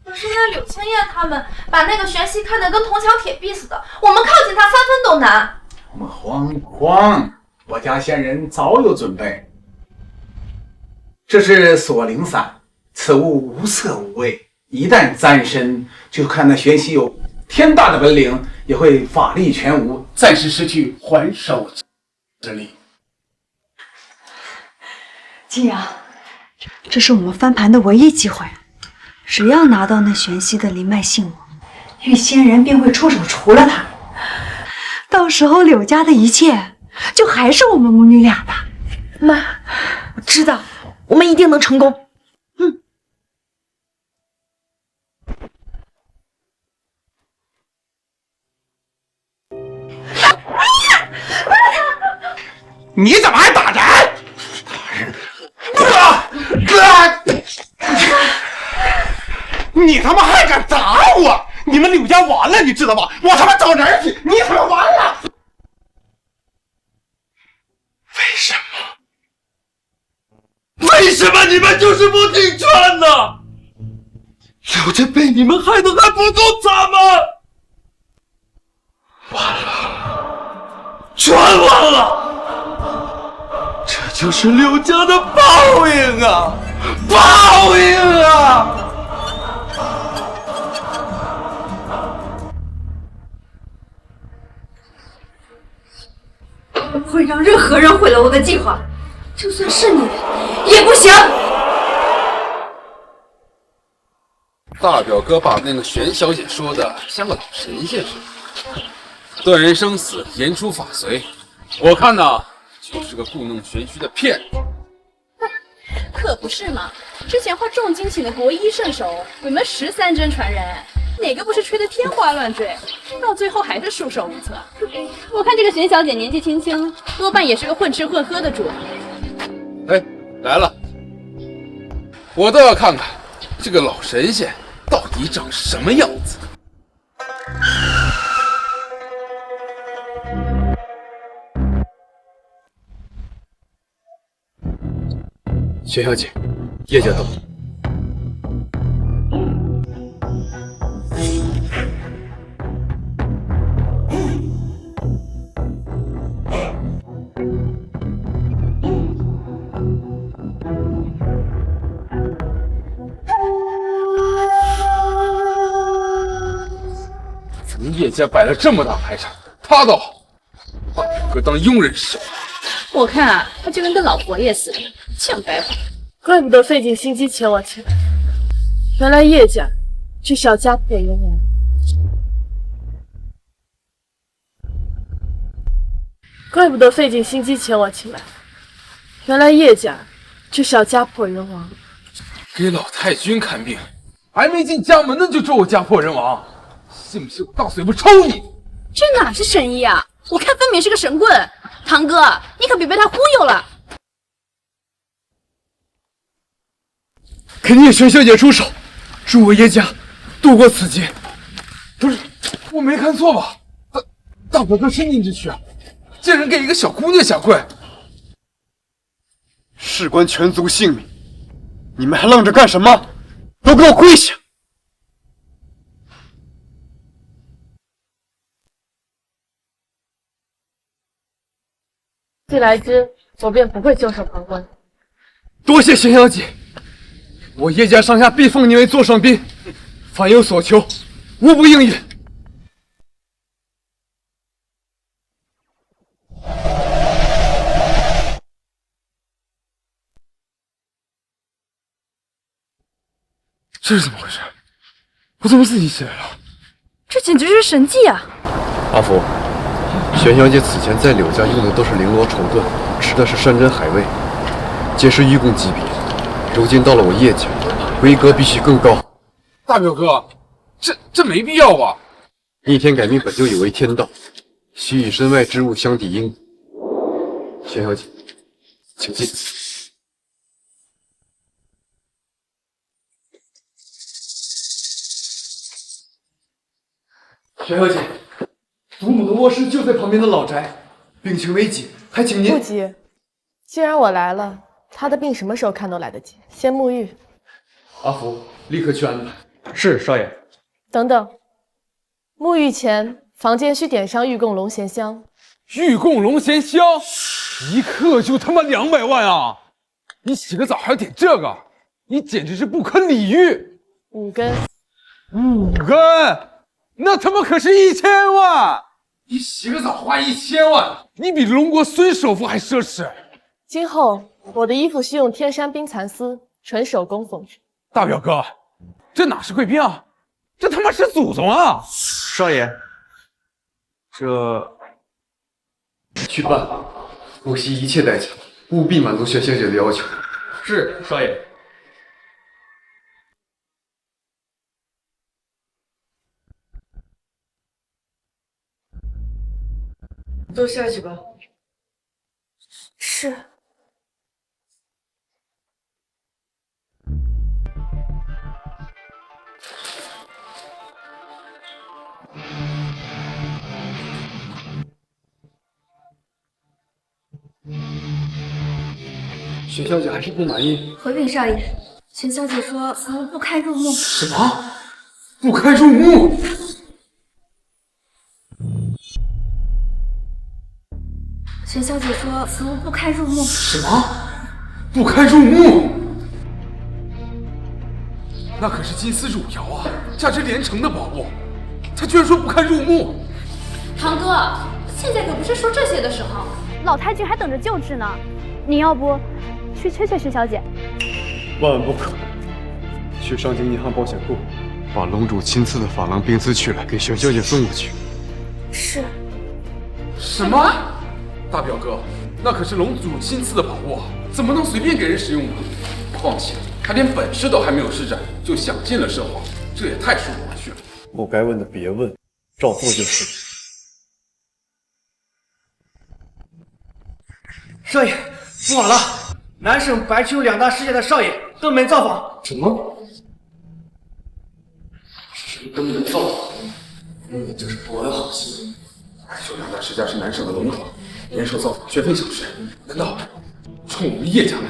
可是那柳青叶他们把那个玄熙看得跟铜墙铁壁似的，我们靠近他3分都难。
慌，我家仙人早有准备。这是锁灵伞，此物无色无味，一旦沾身，就看那玄熙有天大的本领，也会法力全无，暂时失去还手之力。
金阳，这是我们翻盘的唯一机会，只要拿到那玄熙的灵脉信物，玉仙人便会出手除了他。到时候柳家的一切就还是我们母女俩的。
妈，我知道，我们一定能成功。
你怎么还打人？你他妈还敢打我！你们柳家完了，你知道吗？我他妈找人去，你他妈完了！
为什么你们就是不听劝呢？柳家被你们害得还不够惨吗？完了，全完了！这就是柳家的报应啊！报应啊！
不会让任何人毁了我的计划，就算是你也不行。
大表哥把那个玄小姐说的像个老神仙似的，断人生死，言出法随。我看呐，就是个故弄玄虚的骗子。
可不是嘛！之前花重金请的国医圣手，我们13针传人，哪个不是吹得天花乱坠，到最后还是束手无策。我看这个玄小姐年纪轻轻，多半也是个混吃混喝的主。
哎，来了，我倒要看看这个老神仙到底长什么样子。
玄小姐，叶家到。
咱们叶家摆了这么大排场，他倒好，把表哥当佣人使。
我看啊，他就跟个老佛爷似的，犟白话。
怪不得费尽心机前往前来，原来叶家就是要家破人亡。怪不得费尽心机前往前来，原来叶家就是要家破人亡。
给老太君看病，还没进家门呢就咒我家破人亡，信不信我大嘴巴抽你？
这哪是神医啊？我看分明是个神棍。堂哥，你可别被他忽悠了。
恳请玄小姐出手，助我叶家度过此劫。
不是，我没看错吧？大表哥身经之躯啊，竟然给一个小姑娘下跪。
事关全族性命，你们还愣着干什么？都给我跪下！
既来之，我便不会袖手旁观。
多謝玄小姐，我叶家上下必奉你为座上宾，凡有所求，无不应允。这是怎么回事？我怎么自己起来了？
这简直是神迹啊！
阿福，玄小姐此前在柳家用的都是绫罗绸缎，吃的是山珍海味，皆是御贡级别。如今到了我叶家，规格必须更高。
大表哥，这没必要吧？
逆天改命本就有违天道，须与身外之物相抵因。玄小姐，请进。
玄小姐，祖母的卧室就在旁边的老宅，病情危急，还请您。
不急，既然我来了，他的病什么时候看都来得及。先沐浴。
阿福，立刻去安排。
是少爷。
等等，沐浴前房间需点上御贡龙涎香。
御贡龙涎香，一克就他妈200万啊！你洗个澡还要点这个，你简直是不可理喻。
5根。
5根？那他妈可是1000万！你洗个澡花1000万，你比龙国孙首富还奢侈。
今后我的衣服需用天山冰蚕丝，纯手工缝制。
大表哥，这哪是贵宾啊，这他媽是祖宗啊！
少爺，這
去辦，不惜一切代價，務必滿足玄小姐的要求。
是，少爺。
都下去吧。
是。
玄小姐还是不满意。
回禀少爷，玄小姐说服务不堪入目。
什么？不堪入目？
玄小姐说服务不堪入目。
什么？不堪入目？那可是金丝汝窑啊，价值连城的宝物，他居然说不堪入目！
堂哥，现在可不是说这些的时候，老太君还等着救治呢。你要不去催催薛小姐？
万万不可！去上京银行保险库，把龙主亲赐的珐琅冰丝取来，给玄小姐送过去。
是。
什么？大表哥，那可是龙主亲赐的宝物，怎么能随便给人使用呢？况且他连本事都还没有施展，就想尽了奢华，这也太说不过去了。
不该問的別問，照做就是。
少爺，不晚了，南省白秋2大世家的少爺登門造訪。
什麼？誰登門造訪？這是不安好心。白秋2大世家是南省的龍頭，人手造訪絕非小事，難道衝我們葉家來的？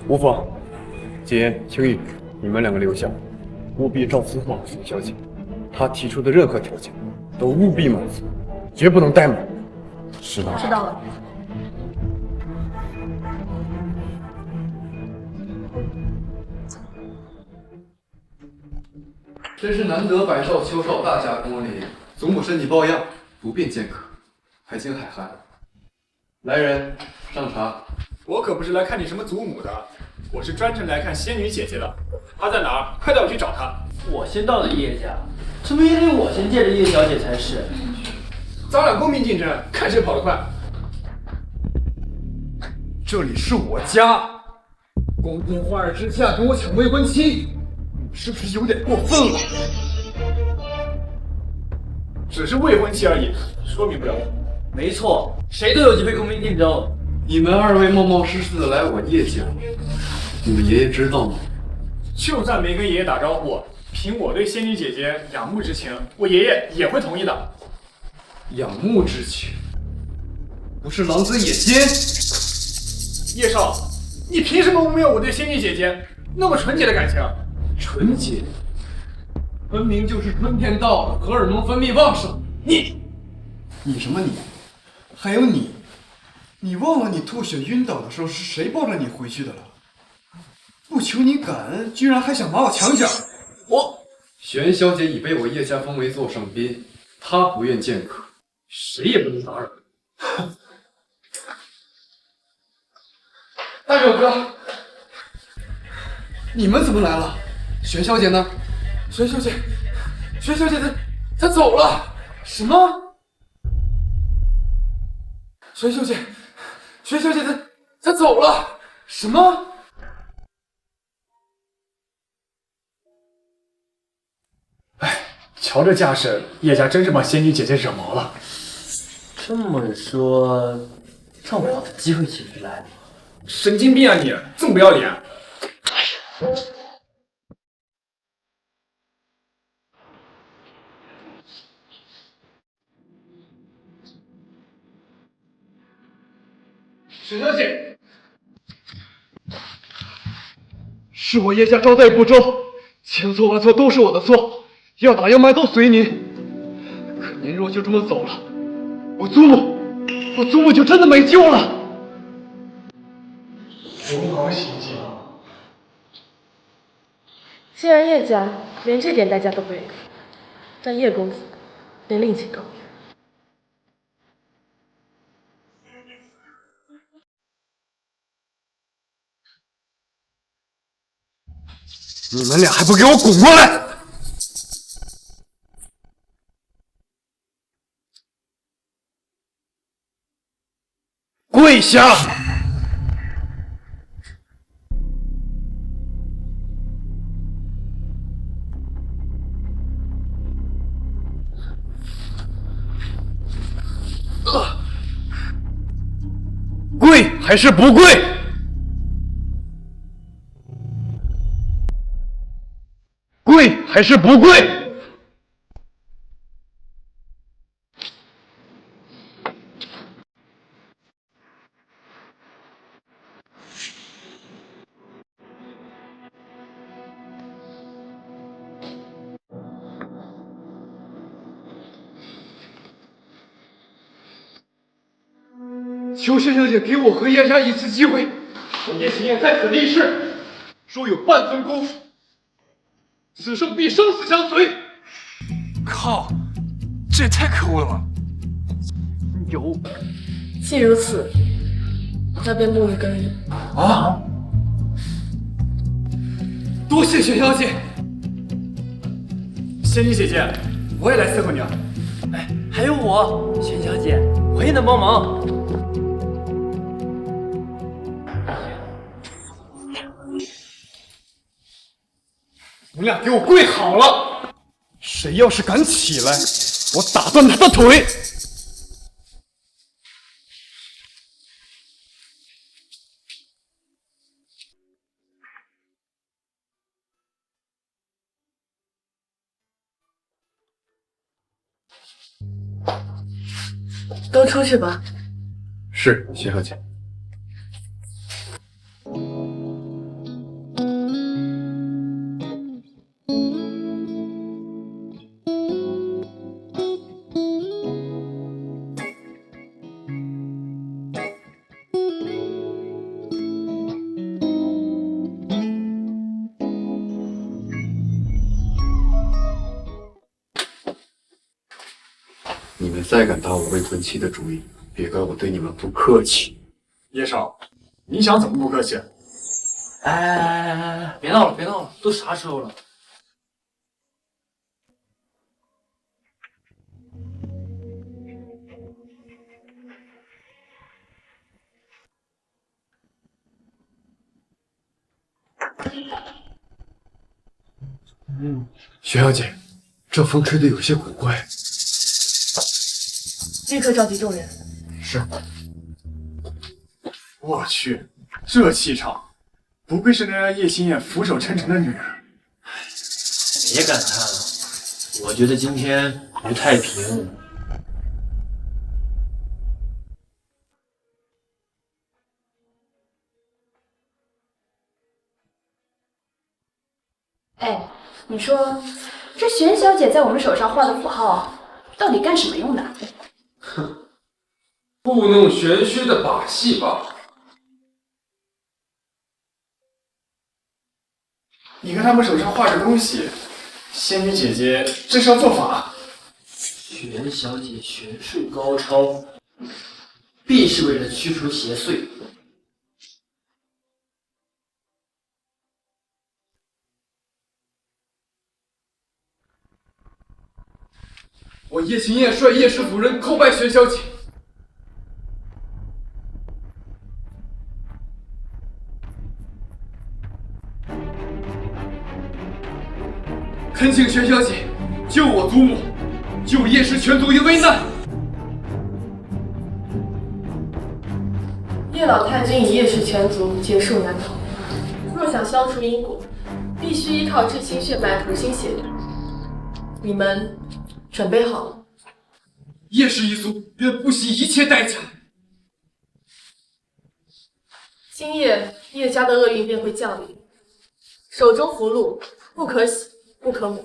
無妨，簡言、青玉，你們兩個留下，務必照此訪玄小姐。她提出的任何條件都務必滿足，絕不能怠慢。知道了。知道了。真是難得百少秋少大駕光臨，祖母身體抱恙，不便見客，還請海涵。來人，上茶。
我可不是來看你什麼祖母的，我是專程來看仙女姐姐的。她在哪兒？快帶我去找她。
我先到的葉家，怎麼也得我先見着葉小姐才是。
咱倆公平競爭，看誰跑得快。
這裡是我家，光天化日之下跟我搶未婚妻，你是不是有點過分了？
只是未婚妻而已，說明不了。
沒錯，誰都有機會公平競爭。
你們二位冒冒失失的來我葉家，你們爺爺知道嗎？
就算沒跟爺爺打招呼，憑我對仙女姐姐仰慕之情，我爺爺也會同意的。
仰慕之情，不是狼子野心。
葉少，你憑什麼污蔑我對仙女姐姐那麼純潔的感情？
纯洁，分明就是春天到了，荷尔蒙分泌旺盛。你什么你？还有你，你忘了你吐血晕倒的时候是谁抱着你回去的了？不求你感恩，居然还想把我墙角！
玄小姐已被我叶家封为座上宾，她不愿见客，谁也不能打扰。
大表哥，你们怎么来了？玄小姐呢？玄小姐她走了。什么？玄小姐她走了。什么？
瞧这架势，叶家真是把仙女姐姐惹毛了。
这么说，这么好的机会岂不来？
神经病啊你，这么不要脸！
沈小姐，是我叶家招待不周，千错万错都是我的错，要打要骂都随您。可您若就这么走了，我祖母就真的没救了。
如何行径？既然叶家连这点代价都不愿意付，但叶公子便另请高明。
你们俩还不给我滚过来！跪下！跪还是不跪？跪还是不跪？求薛小姐给我和叶家一次机会，我叶青燕在此立誓，若有半分辜负，此生必生死相随。
靠，这也太可恶了吧！
有，
既如此，那便木已更人。
啊！多謝薛小姐。
仙女姐姐，我也来伺候你啊。
哎，还有我，玄小姐，我也能帮忙。
你们俩给我跪好了！谁要是敢起来，我打断他的腿！
都出去吧。
是，薛小姐。
你们再敢打我未婚妻的主意，别怪我对你们不客气。
叶少，你想怎么不客气？
哎，别闹了，别闹了，都啥时候了？
薛小姐，这风吹得有些古怪。
立刻召集众人。
是。
我去，这气场，不愧是能让叶心燕俯首称臣的女人。
别感叹了，我觉得今天不太平。
哎，你说这玄小姐在我们手上画的符号，到底干什么用的？
哼，故弄玄虚的把戏吧。
你看他们手上画着东西，仙女姐姐这是要做法。
玄小姐玄术高超，必是为了驱除邪祟。
我叶行燕率叶氏族人叩拜玄小姐。恳请玄小姐救我祖母，救叶氏全族于危难。
叶老太君与叶氏全族结束难逃，若想消除因果，必須依靠至清血脉同心協力。你們準備好了？
葉氏一族願不惜一切代價。
今夜葉家的厄運便會降臨，手中符籙不可洗。不可抹，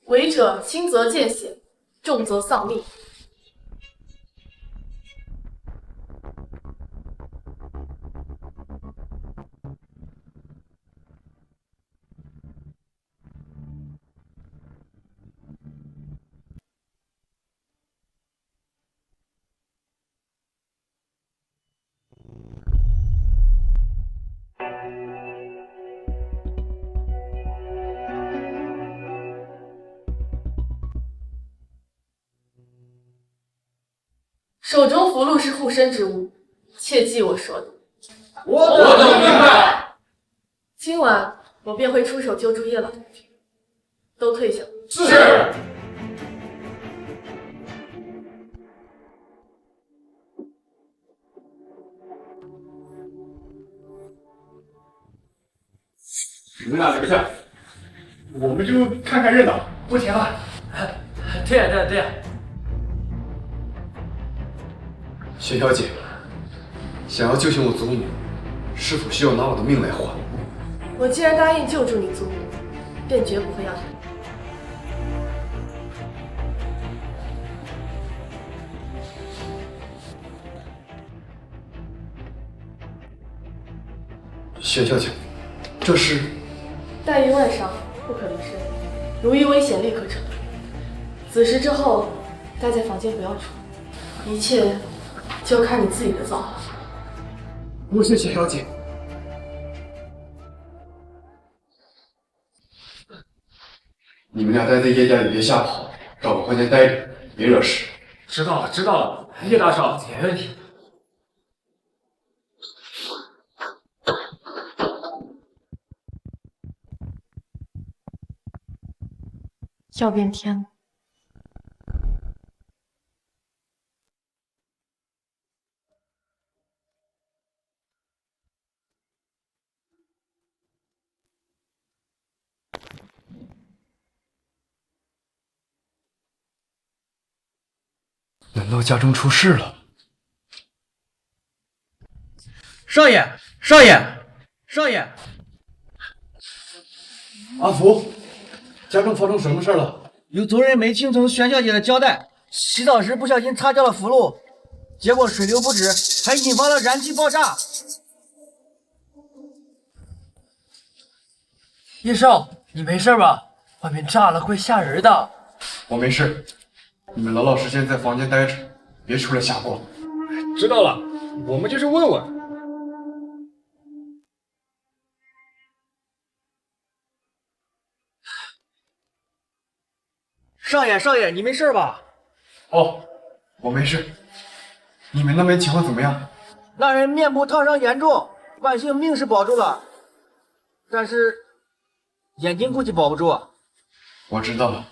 違者輕則見血，重則喪命。手中符籙是護身之物，切記我說的。
我等明白。
今晚我便會出手救助葉老太君，都退下。
是。
你们倆留下，我們就看看熱鬧，不甜了。
對呀，對呀。
玄小姐，想要救醒我祖母，是否需要拿我的命来换？
我既然答應救助你祖母，便絕不會要你。
玄小姐，这是
待遇外伤，不可离身，如遇危險立刻撤退。子時之後，待在房間不要出，一切就看你自己的造化。
不是玄小姐，
你们俩待在叶家里别瞎跑，找个房间待着，别惹事。
知道了，知道了，叶大少，没問題。
要變天了。
难道家中出事了？
少爺，少爺，少爺！
阿福，家中發生什麼事了？
有族人沒聽從玄小姐的交代，洗澡時不小心擦掉了符籙，結果水流不止，還引發了燃氣爆炸。
葉少，你沒事吧？外面炸了會嚇人的。
我沒事，你們老老實實在房間待着，別出來瞎逛。
知道了，我們就是問問。
少爺，少爺，你沒事吧？
哦，我沒事。你們那邊情況怎麼樣？
那人面部燙傷嚴重，萬幸命是保住了，但是眼睛估計保不住。
我知道了，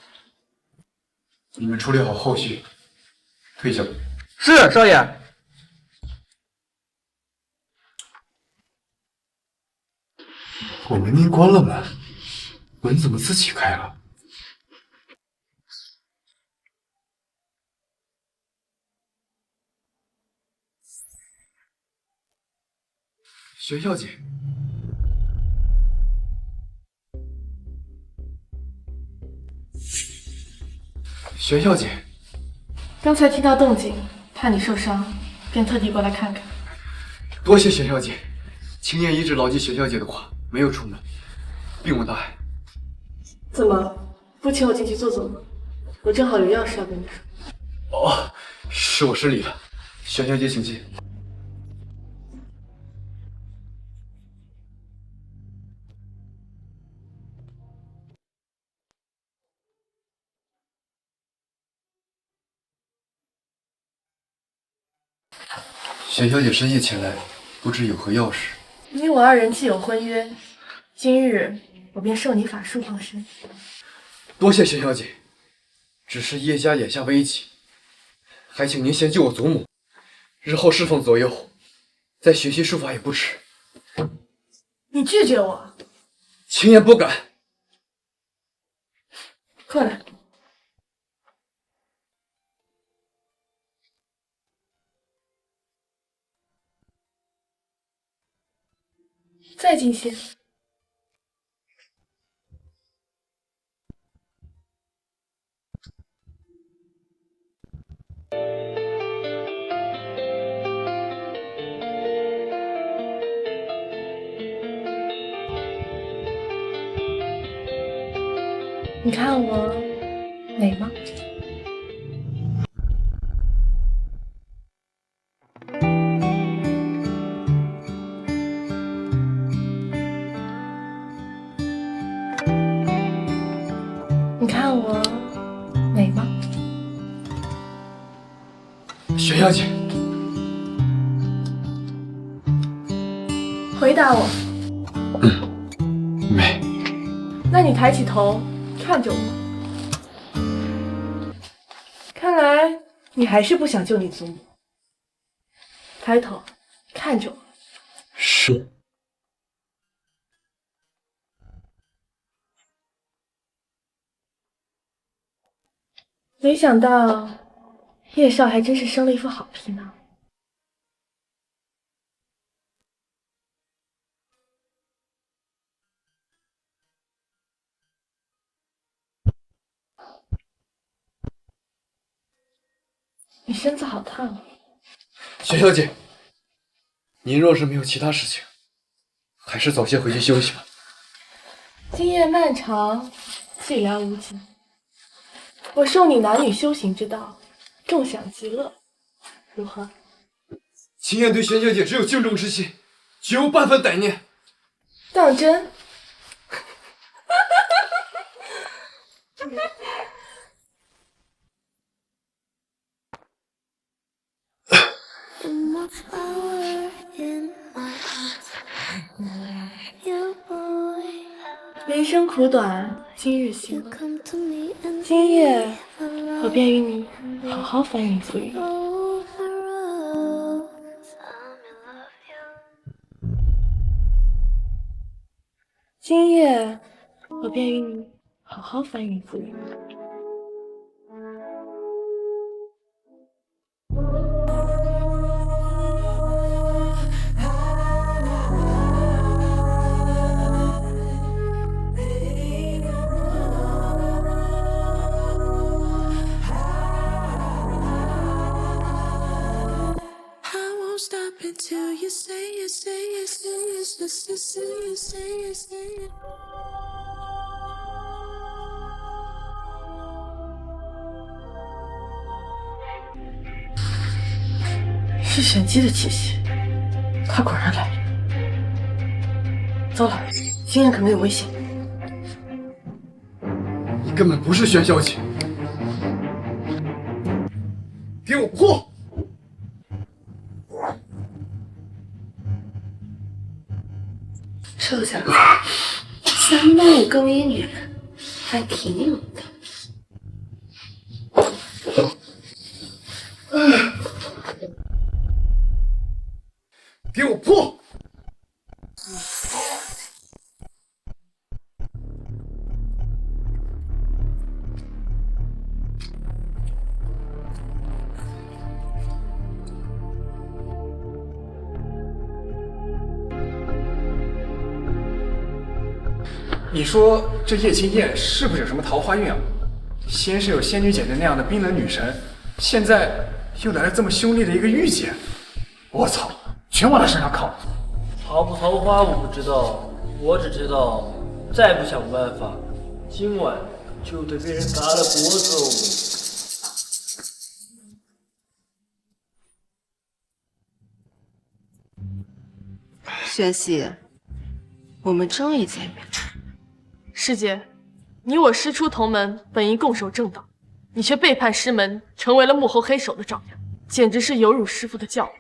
你們處理好後續，退下吧。
是，少爺。
我明明關了門，門怎麼自己開了？
玄小姐，
玄小姐，
刚才听到动静，怕你受伤，便特地过来看看。
多謝玄小姐，青燕一直牢记玄小姐的话，没有出门，并无大碍。
怎么不请我进去坐坐吗？我正好有要事要跟你说。
哦，是我失礼了，玄小姐请进。玄小姐深夜前来，不知有何要事？
你我二人既有婚约，今日我便受你法术放生。
多謝玄小姐，只是叶家眼下危急，还请您先救我祖母，日后侍奉左右，再学习术法也不迟。
你拒绝我？
青燕不敢。
过来。再近些。你看我美吗？你看我美吗？
玄小姐，
回答我。
美。
那你抬起头看着我。看来你还是不想救你祖母。抬头看着我。
是。
没想到叶少还真是生了一副好皮囊。你身子好烫啊！
玄小姐，您若是没有其他事情，还是早些回去休息吧。
今夜漫长，寂寥无尽。我授你男女修行之道，众享极乐，如何？
青燕对玄小姐只有敬重之心，绝无半分歹念。
当真？人生苦短，今日行乐。今夜我便与你好好翻云覆雨。今夜我便与你好好翻云覆雨。
Until you say it, say it, say it, say it, say it, say it, say it.
是玄机的气息，他果然来了。糟了，青燕可能有危险。
你根本不是玄小姐，给我破！
臭小子，385勾引女人，还挺勇的。
给我破！
你说这叶青燕是不是有什么桃花运啊？先是有仙女姐姐那样的冰冷女神，现在又来了这么凶厉的一个御姐，我操，全往她身上靠。
桃不桃花我不知道，我只知道，再不想办法，今晚就得被人嘎了脖子哦。
宣熙，我们终于见面了。
师姐，你我师出同门，本应共守正道，你却背叛师门，成为了幕后黑手的爪牙，简直是有辱师父的教诲。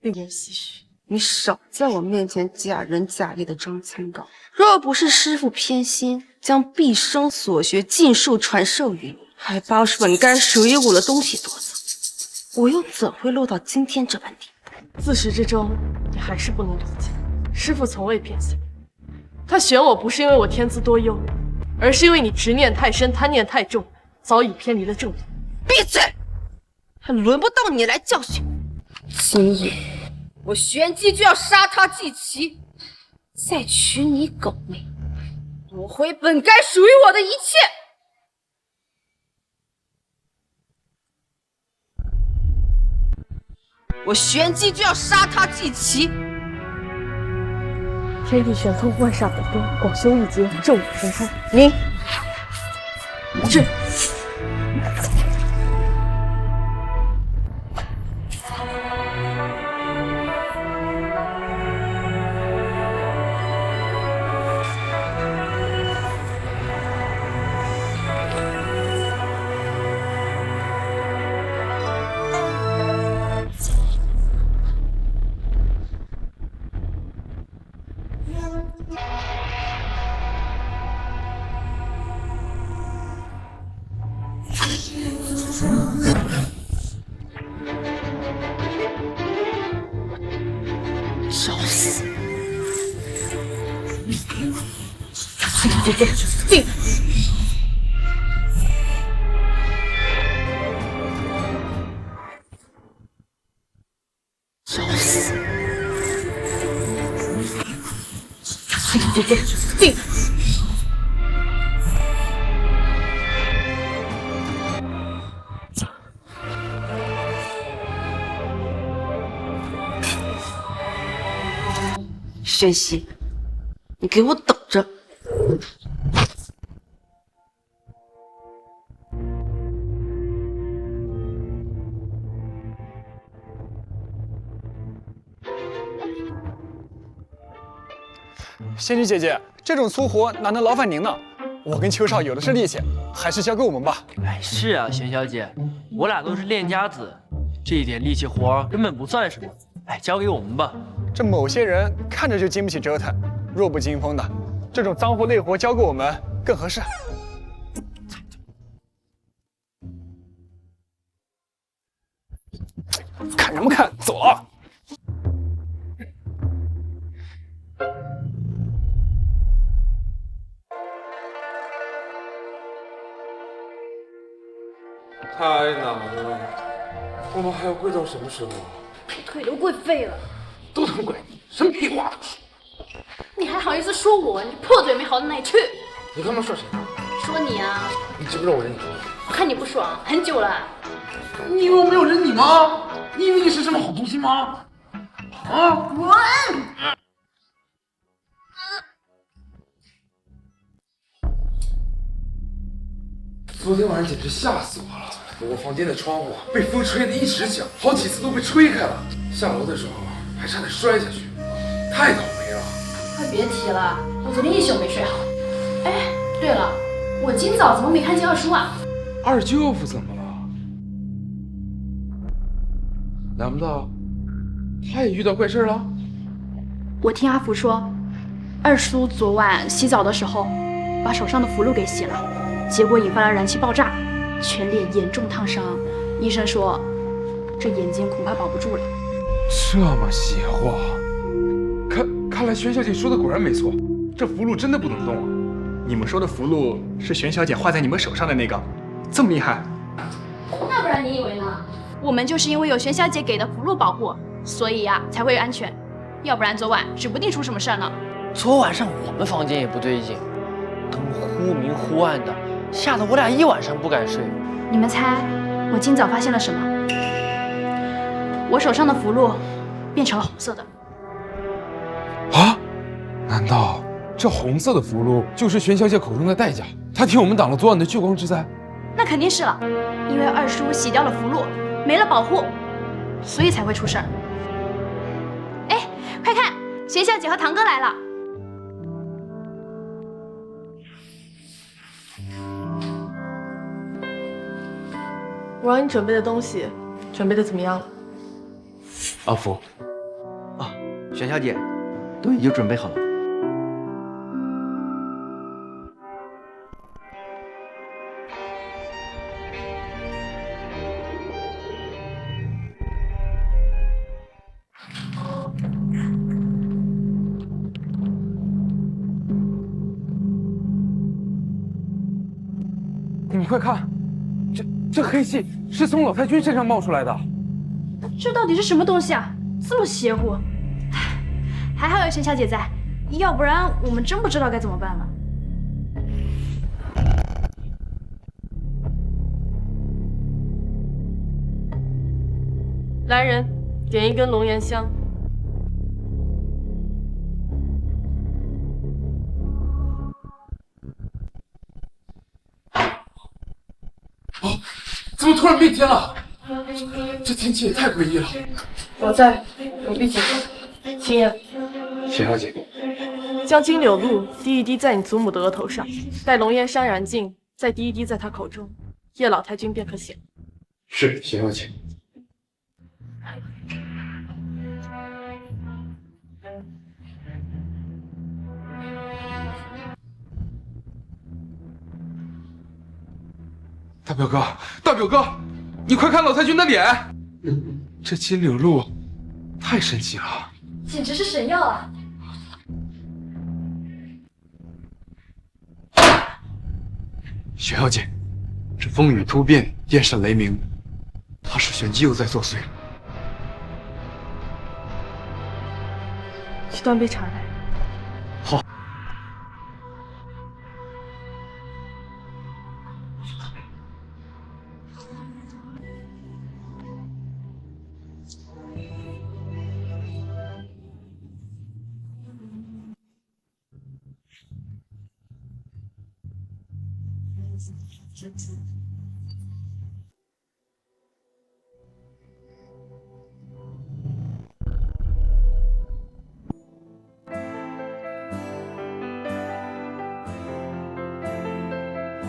令人唏嘘，你少在我面前假仁假义的装清高。若不是师父偏心，将毕生所学尽数传授于你，还把本该属于我的東西夺走，我又怎會落到今天這般地步？
自始至終，你還是不能理解，師父從未偏心。他選我不是因為我天資多優，而是因為你執念太深，貪念太重，早已偏離了正途。
閉嘴！還輪不到你來教訓我。今夜我玄機就要殺他祭旗，再娶你狗妹，奪回本該屬於我的一切。我玄機就要殺他祭旗。
天地玄通，萬煞本宗，廣修一劫，正午神通。
你
是。
找死！
进！
找死！
进！
宣熙，你給我等着！
仙女姐姐，這種粗活哪能勞煩您呢？我跟邱少有的是力氣，還是交給我們吧。
哎，是啊，玄小姐，我倆都是練家子，這一點力氣活根本不算什麼。哎，交給我們吧。
這某些人看着就經不起折騰，弱不禁風的，這種髒活累活交給我們更合適。看什麼看？走了。
太难了，我们还要跪到什麼時候？
腿都跪廢了。
都能怪你，什麼屁話都說。
你還好意思說我？你破嘴沒好到哪裡去？
你剛剛說誰？說
你啊！
你知不知道我忍你？
我看你不爽很久了。
你以為我沒有忍你嗎？你以為你是什麼好東西嗎？啊！
滾！
昨天晚上簡直嚇死我了！我房間的窗戶被風吹得一直響，好幾次都被吹開了。下樓的時候還差點摔下去，太倒霉了。
快別提了，我昨天一宿沒睡好。哎，對了，我今早怎麼沒看見二叔啊？
二舅父怎麼了？難不到他也遇到怪事了？
我聽阿福說，二叔昨晚洗澡的時候把手上的符籙給洗了，結果引發了燃氣爆炸，全臉嚴重燙傷。醫生說這眼睛恐怕保不住了。
這麼邪乎？看來玄小姐說的果然沒錯，這符籙真的不能動啊！
你們說的符籙是玄小姐畫在你們手上的那個，這麼厲害？
那不然你以為呢？我們就是因為有玄小姐給的符籙保護，所以呀才會安全。要不然昨晚指不定出什麼事呢。
昨晚上我們房間也不對勁，燈忽明忽暗的，嚇得我俩一晚上不敢睡。
你们猜我今早发现了什么？我手上的符箓变成了红色的。
啊？难道这红色的符箓就是玄小姐口中的代价？她替我们挡了昨晚的聚光之灾。
那肯定是了，因为二叔洗掉了符箓，没了保護，所以才會出事兒。哎，快看，玄小姐和堂哥來了。
我讓你準備的東西準備的怎麼樣了？
阿福，玄小姐，都已經準備好了。
你们快看，这黑气是從老太君身上冒出來的。
這到底是什麼東西啊？這麼邪乎！還好有玄小姐在，要不然我們真不知道該怎麼辦了。
來人，點一根龍涎香。
怎麼突然變天了？這天氣也太詭異了。
我在，躲避警察。青燕，
玄小姐，
將金柳露滴一滴在你祖母的額頭上，待龍涎香燃盡，再滴一滴在她口中，葉老太君便可醒。
是玄小姐。大表哥，大表哥，你快看老太君的臉，這金柳露太神奇了，
簡直是神藥啊！
玄小姐，這風雨突變，電閃雷鳴，怕是玄機又在作祟了。
去端杯茶來。
好。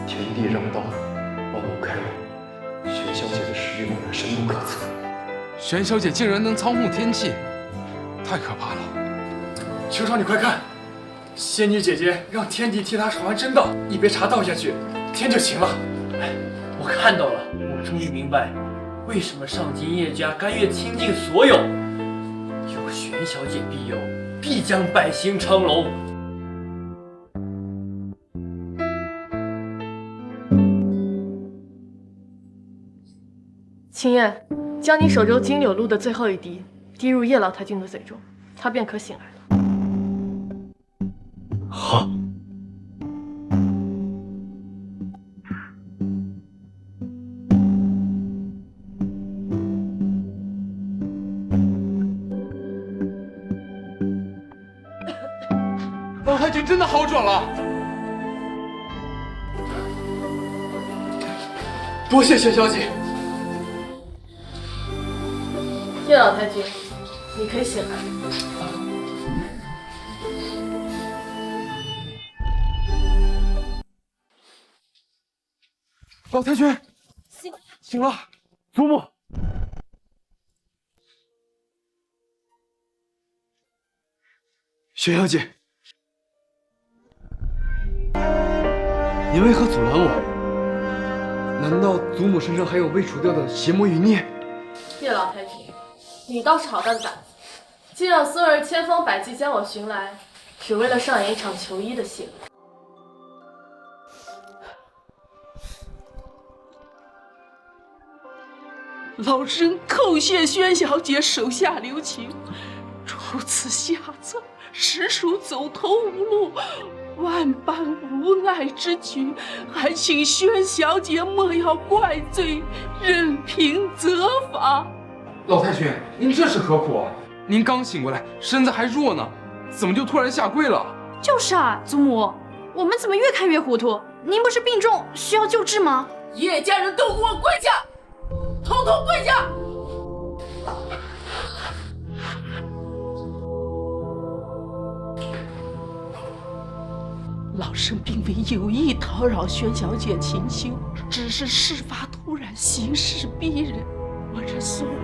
天地攘道，萬物開朗。玄小姐的實力讓人深不可測。
玄小姐竟然能操控天氣，太可怕了！
酋長，你快看，仙女姐姐讓天帝替她傳完真道，一杯茶倒下去，天就晴了。
我看到了，我終於明白，為什麼上京葉家甘願傾盡所有，有玄小姐庇佑，必將百行昌隆。
青燕，將你手中金柳露的最後一滴滴入葉老太君的嘴中，她便可醒來了。
好。
老太君真的好轉了，
多謝玄小姐。
葉老太君，你可以醒來。
老太君，醒了，祖母。
玄小姐，你為何阻攔我？難道祖母身上還有未除掉的邪魔餘孽？
葉老太君，你倒是好大的膽子，竟讓孫兒千方百計將我尋來，只為了上演一場求醫的戲。
老身叩謝宣小姐手下留情，如此下策，實屬走投無路。萬般無奈之舉，還請宣小姐莫要怪罪，任凭責罰。
老太君，您这是何苦？您刚醒过来，身子还弱呢，怎么就突然下跪了？
就是啊，祖母，我们怎么越看越糊涂？您不是病重需要救治吗？
叶家人都给我跪下，统统跪下！老身并未有意叨扰宣小姐清修，只是事发突然，形势逼人。我这孙女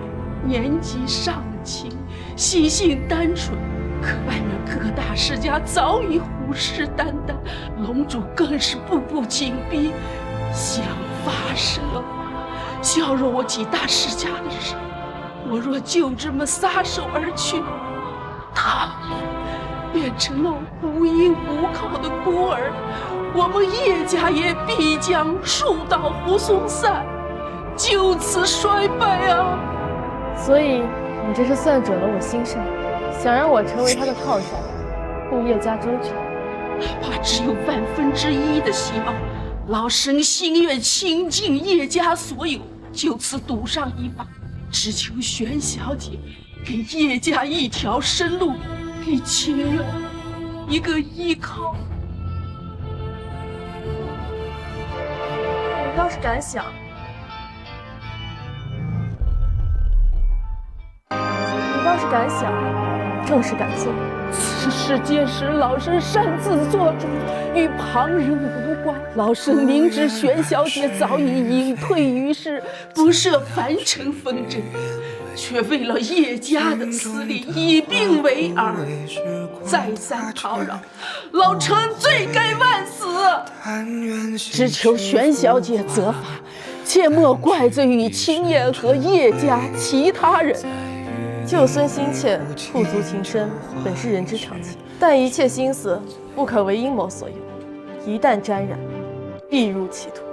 年纪尚轻，心性单纯，可外面各大世家早已虎视眈眈，龙主更是步步緊逼，想发生削弱我几大世家的事。我若就这麼撒手而去，他变成了无依无靠的孤兒，我們葉家也必將樹倒猢猻散，就此衰敗啊！
所以你這是算準了我心上，想讓我成為他的靠山，護葉家周全。
哪怕只有1/1000的希望，老身心願傾盡葉家所有，就此賭上一把，只求玄小姐給葉家一條生路，給清月一個依靠。
你倒是敢想，正是敢做。
此事皆是老身擅自做主，與旁人無關。老身明知玄小姐早已隱退於世，不涉凡塵紛爭，卻為了葉家的私利，以病為餌，再三叨擾，老臣罪該萬死。只求玄小姐責罰，切莫怪罪於青燕和葉家其他人。
救孫心切，兔足情深，本是人之常情，但一切心思不可為陰謀所有，一旦沾染，必入歧途。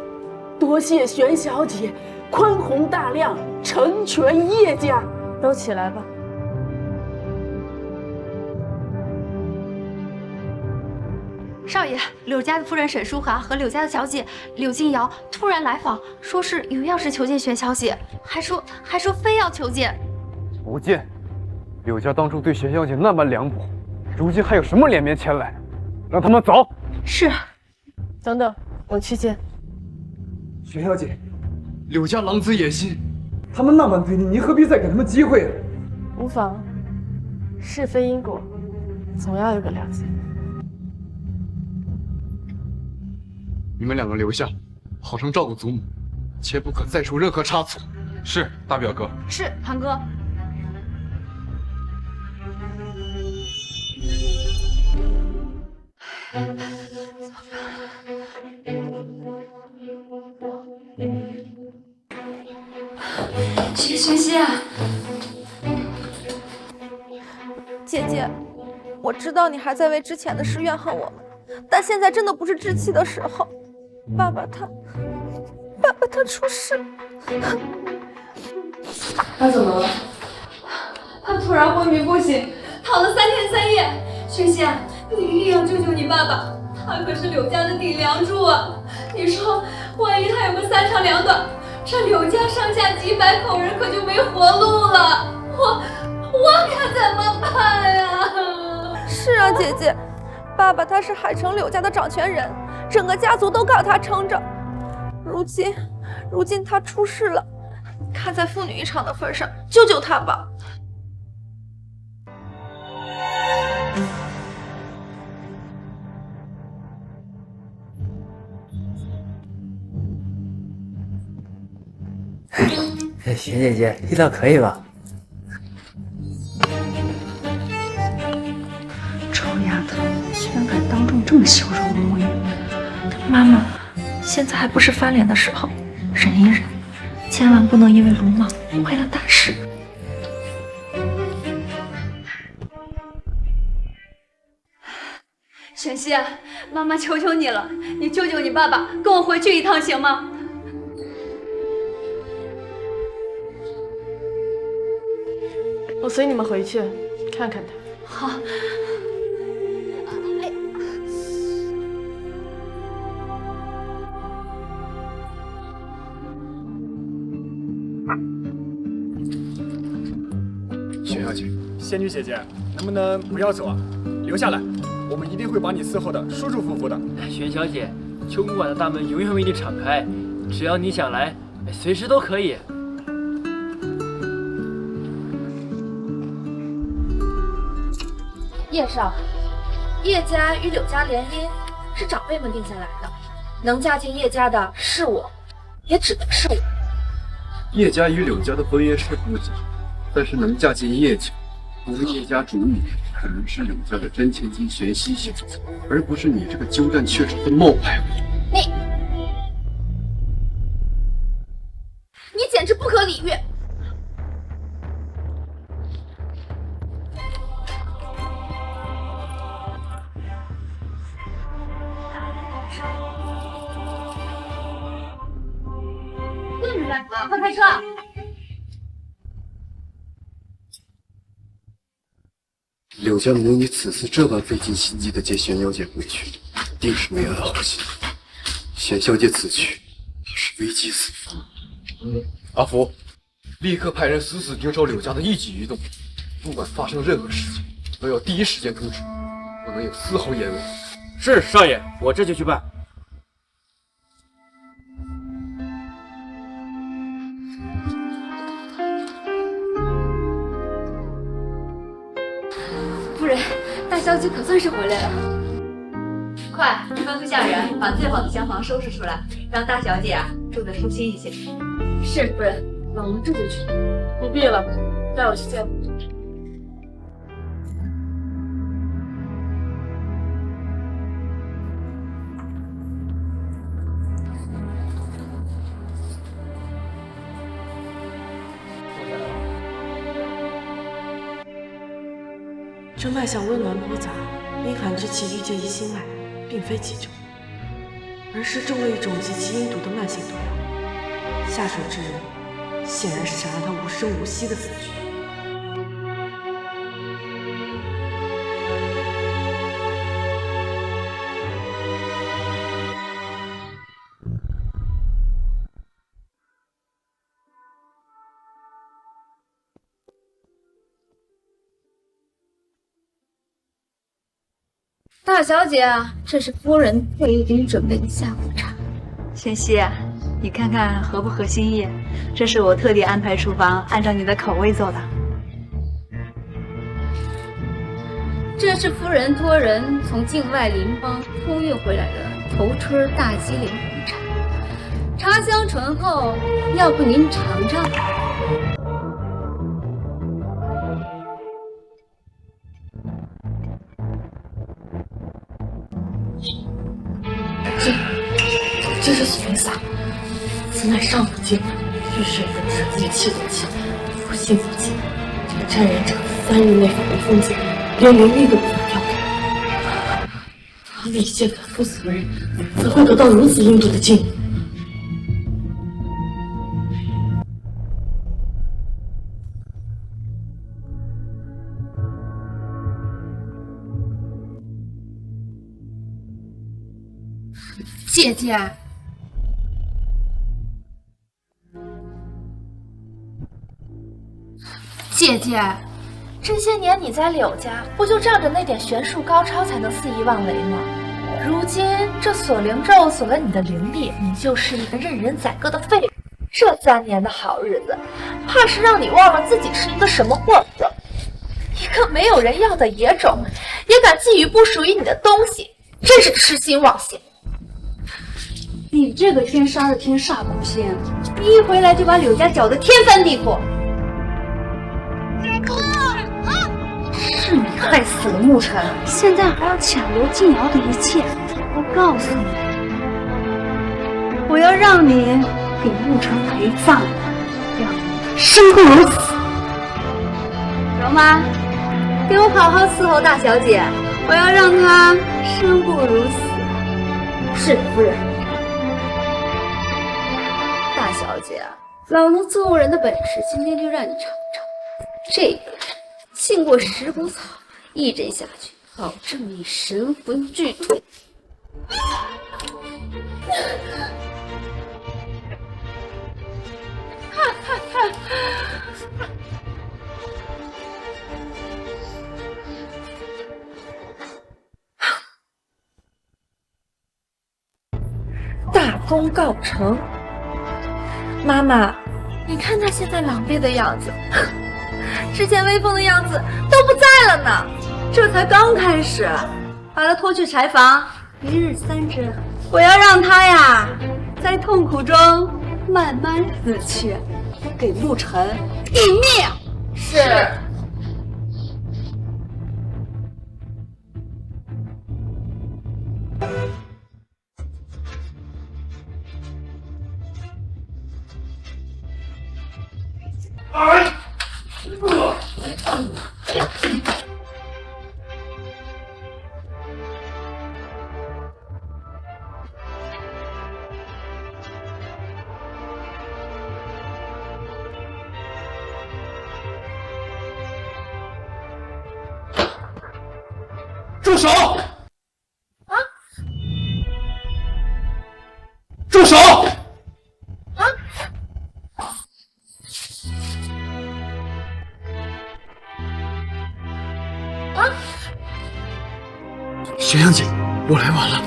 多謝玄小姐寬宏大量，成全葉家。
都起來吧。
少爺，柳家的夫人沈淑華和柳家的小姐柳靜瑤突然來訪，說是有要事求見玄小姐，還說非要求見。
不見，柳家當初對玄小姐那般涼薄，如今還有什麼臉面前來？讓他們走。
是。
等等，我去見。
玄小姐，柳家狼子野心，他們那般對你，你何必再給他們機會呢？
無妨，是非因果，總要有個了結。
你們兩個留下，好生照顧祖母，切不可再出任何差錯。
是，大表哥。
是，堂哥。
学习啊，姐姐，我知道你还在为之前的事怨恨我，但现在真的不是置气的时候。爸爸他出事。
他怎麼了？
他突然昏迷不醒，躺了3天3夜。學習啊，你一定要救救你爸爸，他可是柳家的頂梁柱啊！你說，萬一他有個三長兩短，這柳家上下幾百口人可就沒活路了。我可怎麼辦呀？是啊，姐姐，爸爸他是海城柳家的掌權人，整個家族都靠他撐着。如今他出事了，看在父女一場的份上，救救他吧。
雪姐姐，力道可以吧？
臭丫头，居然敢当众这麼羞辱我母女！媽媽，現在還不是翻臉的時候，忍一忍，千萬不能因為魯莽壞了大事。雪溪，媽媽求求你了，你救救你爸爸，跟我回去一趟行嗎？
我隨你們回去看看他。
好。
小姐，仙女姐姐，能不能不要走啊？留下来，我们一定会把你伺候的舒舒服服的。
玄小姐，秋公馆的大门永远为你敞开，只要你想来，随时都可以。
叶少，叶家与柳家联姻是长辈们定下来的，能嫁进叶家的是我，也只能是我。
叶家与柳家的婚约是不解，但是能嫁进叶家，作为叶家主女，可能是柳家的真千金玄熙选择，而不是你这个鸠占鹊巢的冒牌货。
你简直不可理喻！快开车！
柳家母女此次这般费尽心机的接玄小姐回去，定是没安好心。玄小姐此去，怕是危及四方。
阿福，立刻派人死死盯守柳家的一举一动，不管发生任何事情，都要第一时间通知，不能有丝毫延误。
是，少爷，我这就去办。
夫人，大小姐可算是回来了。快吩咐下人把最好的厢房收拾出来，让大小姐住得舒心一些。是，夫人。那我们这就去。
不必了，带我去见你。
这脉象温暖颇杂，阴寒之气郁结于心脉，并非急症，而是中了一种极其阴毒的慢性毒药。下手之人显然是想让他无声无息的死去。
大小姐，这是夫人特意给你准备的下午茶。
玄熙，你看看合不合心意？这是我特地安排厨房，按照你的口味做的。
这是夫人托人从境外邻邦空运回来的头春大吉岭红茶，茶香醇厚，要不您尝尝？
这是玄撒，此乃上古经，遇水不至，节气不起，不信不进。这个沾染者3日内返回封建，连灵力都无法调整。他立宪反复死人，怎会得到如此阴毒的境遇？
姐姐，姐姐，这些年你在柳家不就仗着那点玄术高超才能肆意妄为吗？如今这锁灵咒锁了你的灵力，你就是一个任人宰割的废物。这3年的好日子，怕是让你忘了自己是一个什么货色，一个没有人要的野种，也敢觊觎不属于你的东西，真是痴心妄想。
你这个天杀的天煞孤星，你一回来就把柳家搅得天翻地覆。
是你害死了沐尘，
现在还要抢夺静瑶的一切。我告訴你，我要讓你給沐塵陪葬，讓你生不如死。柔媽，給我好好伺候大小姐，我要讓她生不如死。
是夫人。大小姐，老奴伺候人的本事，今天就讓你嘗嘗。這個浸過石骨草，一針下去，保證你神魂俱退。功告成。妈妈，你看他现在狼狽的样子，之前威风的样子都不在了呢。
这才刚开始，把他拖去柴房，一日3针，我要让他呀，在痛苦中慢慢死去，给陆晨抵命。
是。
住手！啊！住手！
啊！啊！
玄阳姐，我来晚了。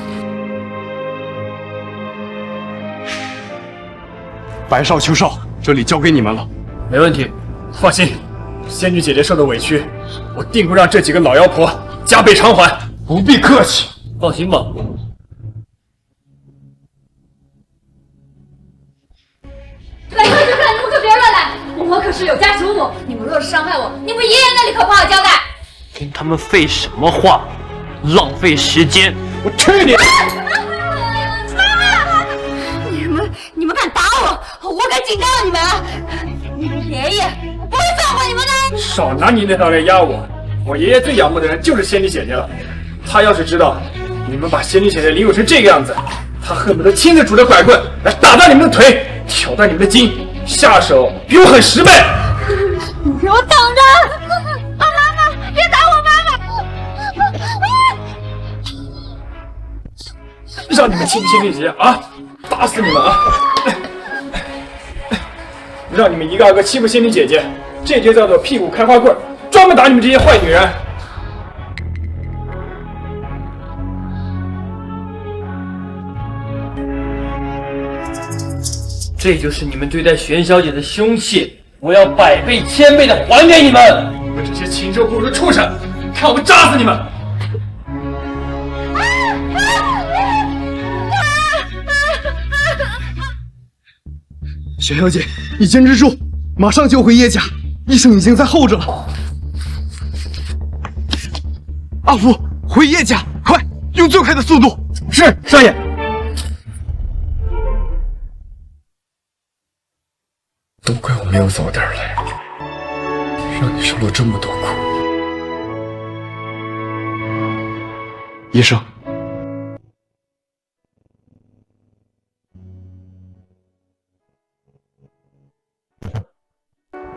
白少、邱少，这里交给你们了。
没问题，放心，仙女姐姐受的委屈，我定会让这几个老妖婆加倍偿还。
不必客气，
放心吧。
来客就看，你们可别乱来！我可是有家主母，你们若是伤害我，你们爷爷那里可不好交代。
跟他们废什么话，浪费时间！
我去你！
你们敢打我，我敢警告你们，你们爷爷不会放过你们的。
少拿你那套来压我！我爷爷最仰慕的人就是仙女姐姐了。他要是知道你们把仙女姐姐凌辱成这个样子，他恨不得亲自拄着拐棍来打断你们的腿，挑断你们的筋，下手比我狠10倍。
你给我等着！妈妈，别打我妈妈！
让你们亲不亲姐姐啊？打死你们啊！让你们一个个欺负仙女姐姐，这就叫做屁股开花棍，专门打你们这些坏女人。
这就是你们对待玄小姐的凶器，我要100倍、1000倍的还给你们！
你们这些禽兽不如的畜生，看我扎死你们！
玄小姐，你坚持住，马上就回叶家，医生已经在候着了。阿福，回叶家，快，用最快的速度。
是，少爷。
都怪我没有早点来，让你受了这么多苦。
医生，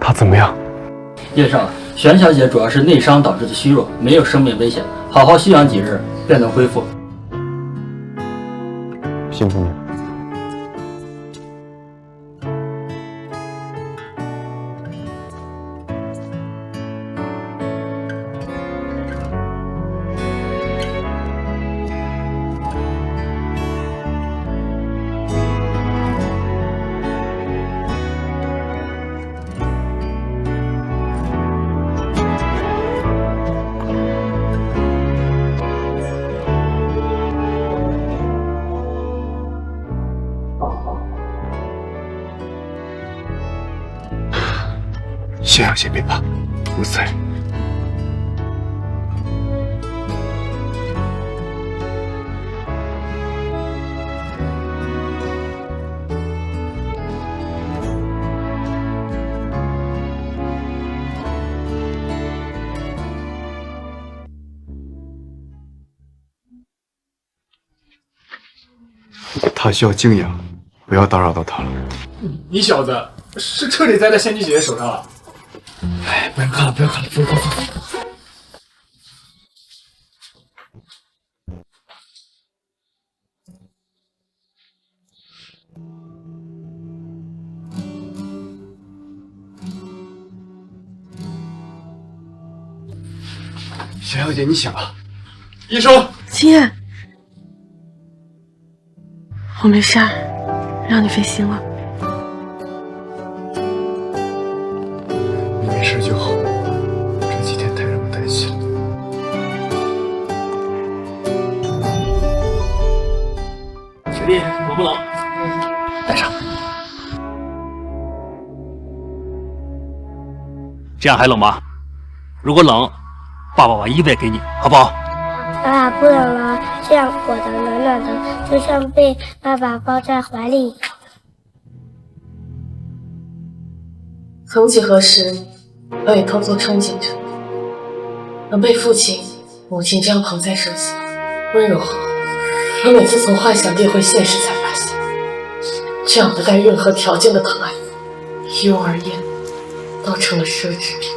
他怎么样？
叶少，玄小姐主要是内伤导致的虚弱，没有生命危险，好好休养几日便能恢复。
辛苦你了。
先生先别怕，我在。
他需要静养，不要打扰到他了。
你小子是彻底栽在仙女姐姐手上了。哎，不要看了，不要看了，走走走。
玄小姐，你醒了。
医生，
姐，我没事儿。
讓你費心了。
你沒事就好，這幾天太讓我擔心了。
學弟，冷不冷？
带上。这样還冷嗎？如果冷，爸爸把衣服也給你，好不好？
爸爸不冷了，這樣裹得暖暖的，就像被爸爸抱在懷裡一樣。
曾幾何時，我也偷偷憧憬着能被父親、母親這樣捧在手心，溫柔好。可每次從幻想變回現實，才發現，這樣不帶任何條件的疼愛，於我而言，都成了奢侈品。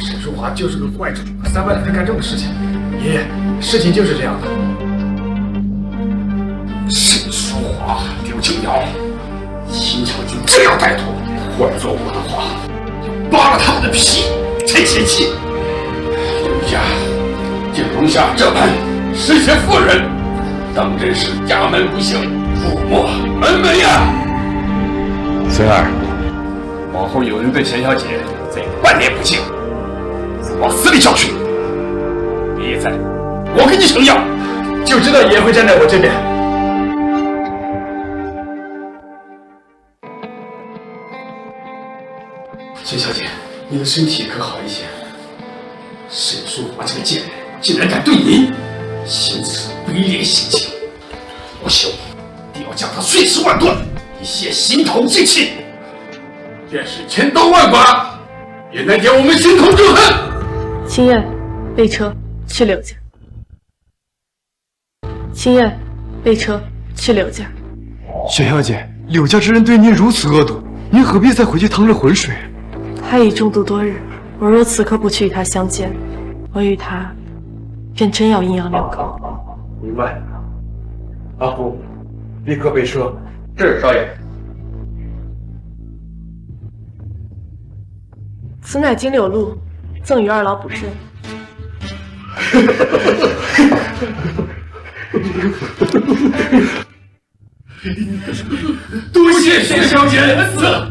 沈淑华就是个坏种，3万来干这种事情。爷爷，事情就是这样的。
沈淑华、刘静瑶，秦小军这样歹毒，换做我的话，要扒了他们的皮才解气。刘家竟容下这般失血妇人，当真是家门不幸，父没门楣呀！
孙儿，往後有人對沈小姐再有半點不敬，往死裡教訓。爺爺在，我給你撐腰，就知道爺爺會站在我這邊。沈小姐，你的身體可好一些？沈淑華這個賤人竟然敢對你行此卑劣行徑，我兄弟定要將他碎屍萬段，以泄心頭之氣。便是千刀萬剮，也難解我們心頭之恨。
清燕，備車去柳家。清燕，備車去柳家。
玄小姐，柳家之人對您如此惡毒，您何必再回去趟這渾水？
他已中毒多日，我若此刻不去與他相見，我與他便真要陰陽兩隔。
明白。阿福，立刻備車。
是，少爺。
此乃金柳露，贈與二老補身。
多謝薛小姐恩賜。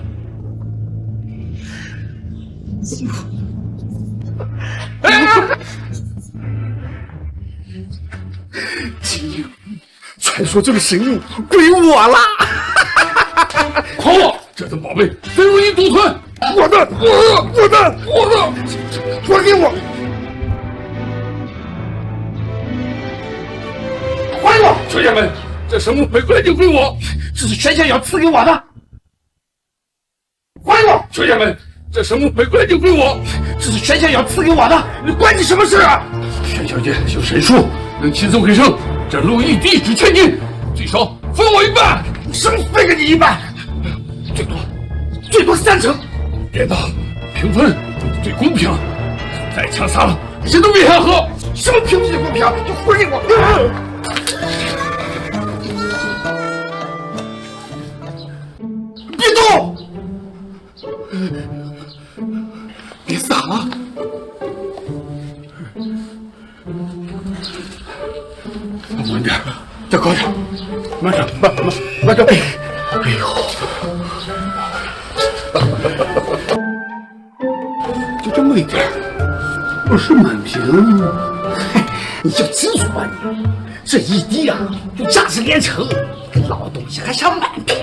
金柳，傳說這個神物歸我啦！
狂妄！這尊寶貝怎容你獨吞？
我的，還給我！
還我！兄弟們，這神物回過來就歸我，
這是玄小瑤賜給我的。
還我！兄弟們，這神物回過來就歸我，
這是玄小瑤賜給我的，關你什麼事啊？
玄小姐有神術，能起死回生，這路一地只欠您，最少分我一半。
什麼分給你一半？最多30%。
別鬧，平分最公平。再搶殺了，誰都別想喝。
什麼平不公平？你回我！別動！別撒了！
慢點，再高點，慢點，慢點。
哎呦！
就這麼一點，不是滿屏。
嘿，你就知足吧你！這一滴啊，就價值連城，老東西還想滿屏？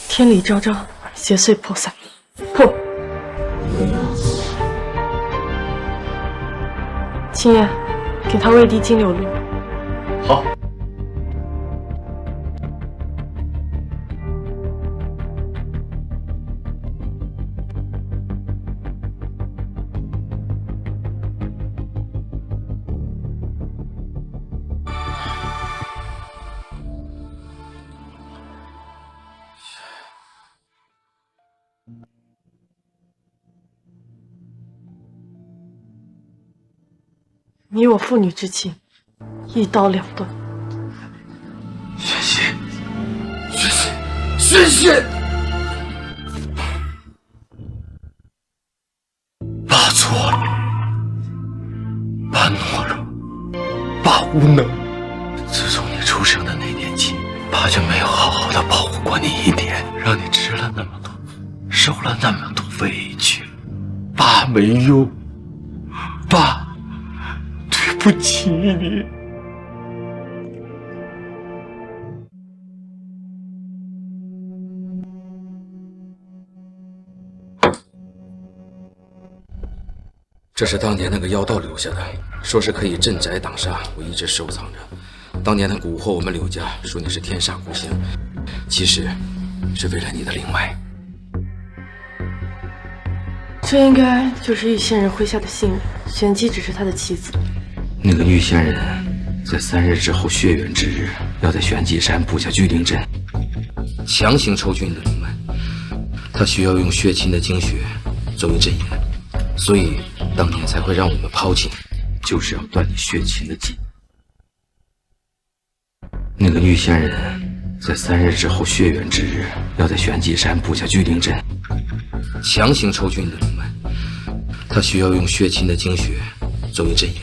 天理昭昭，邪祟破散，破！青燕，给他喂滴金柳露。
好。
你我父女之情，一刀两断。
宣泄，宣泄，宣泄！
爸错了，爸懦弱，爸无能。自从你出生的那年起，爸就没有好好的保护过你一点，让你吃了那么多，受了那么多委屈。爸没用，爸。对不起你。
这是当年那个妖道留下的，说是可以镇宅挡煞，我一直收藏着。当年他蛊惑我们柳家，说你是天煞孤星，其实是为了你的灵脉。
这应该就是玉仙人麾下的信女，玄机只是他的妻子。
那个玉仙人在3日之后血缘之日，要在玄机山布下聚灵阵，强行抽取你的灵脉。他需要用血亲的精血作为阵眼，所以当年才会让我们抛弃你，就是要断你血亲的基。那个玉仙人在3日之后血缘之日，要在玄机山布下聚灵阵，强行抽取你的灵脉。他需要用血亲的精血作为阵眼，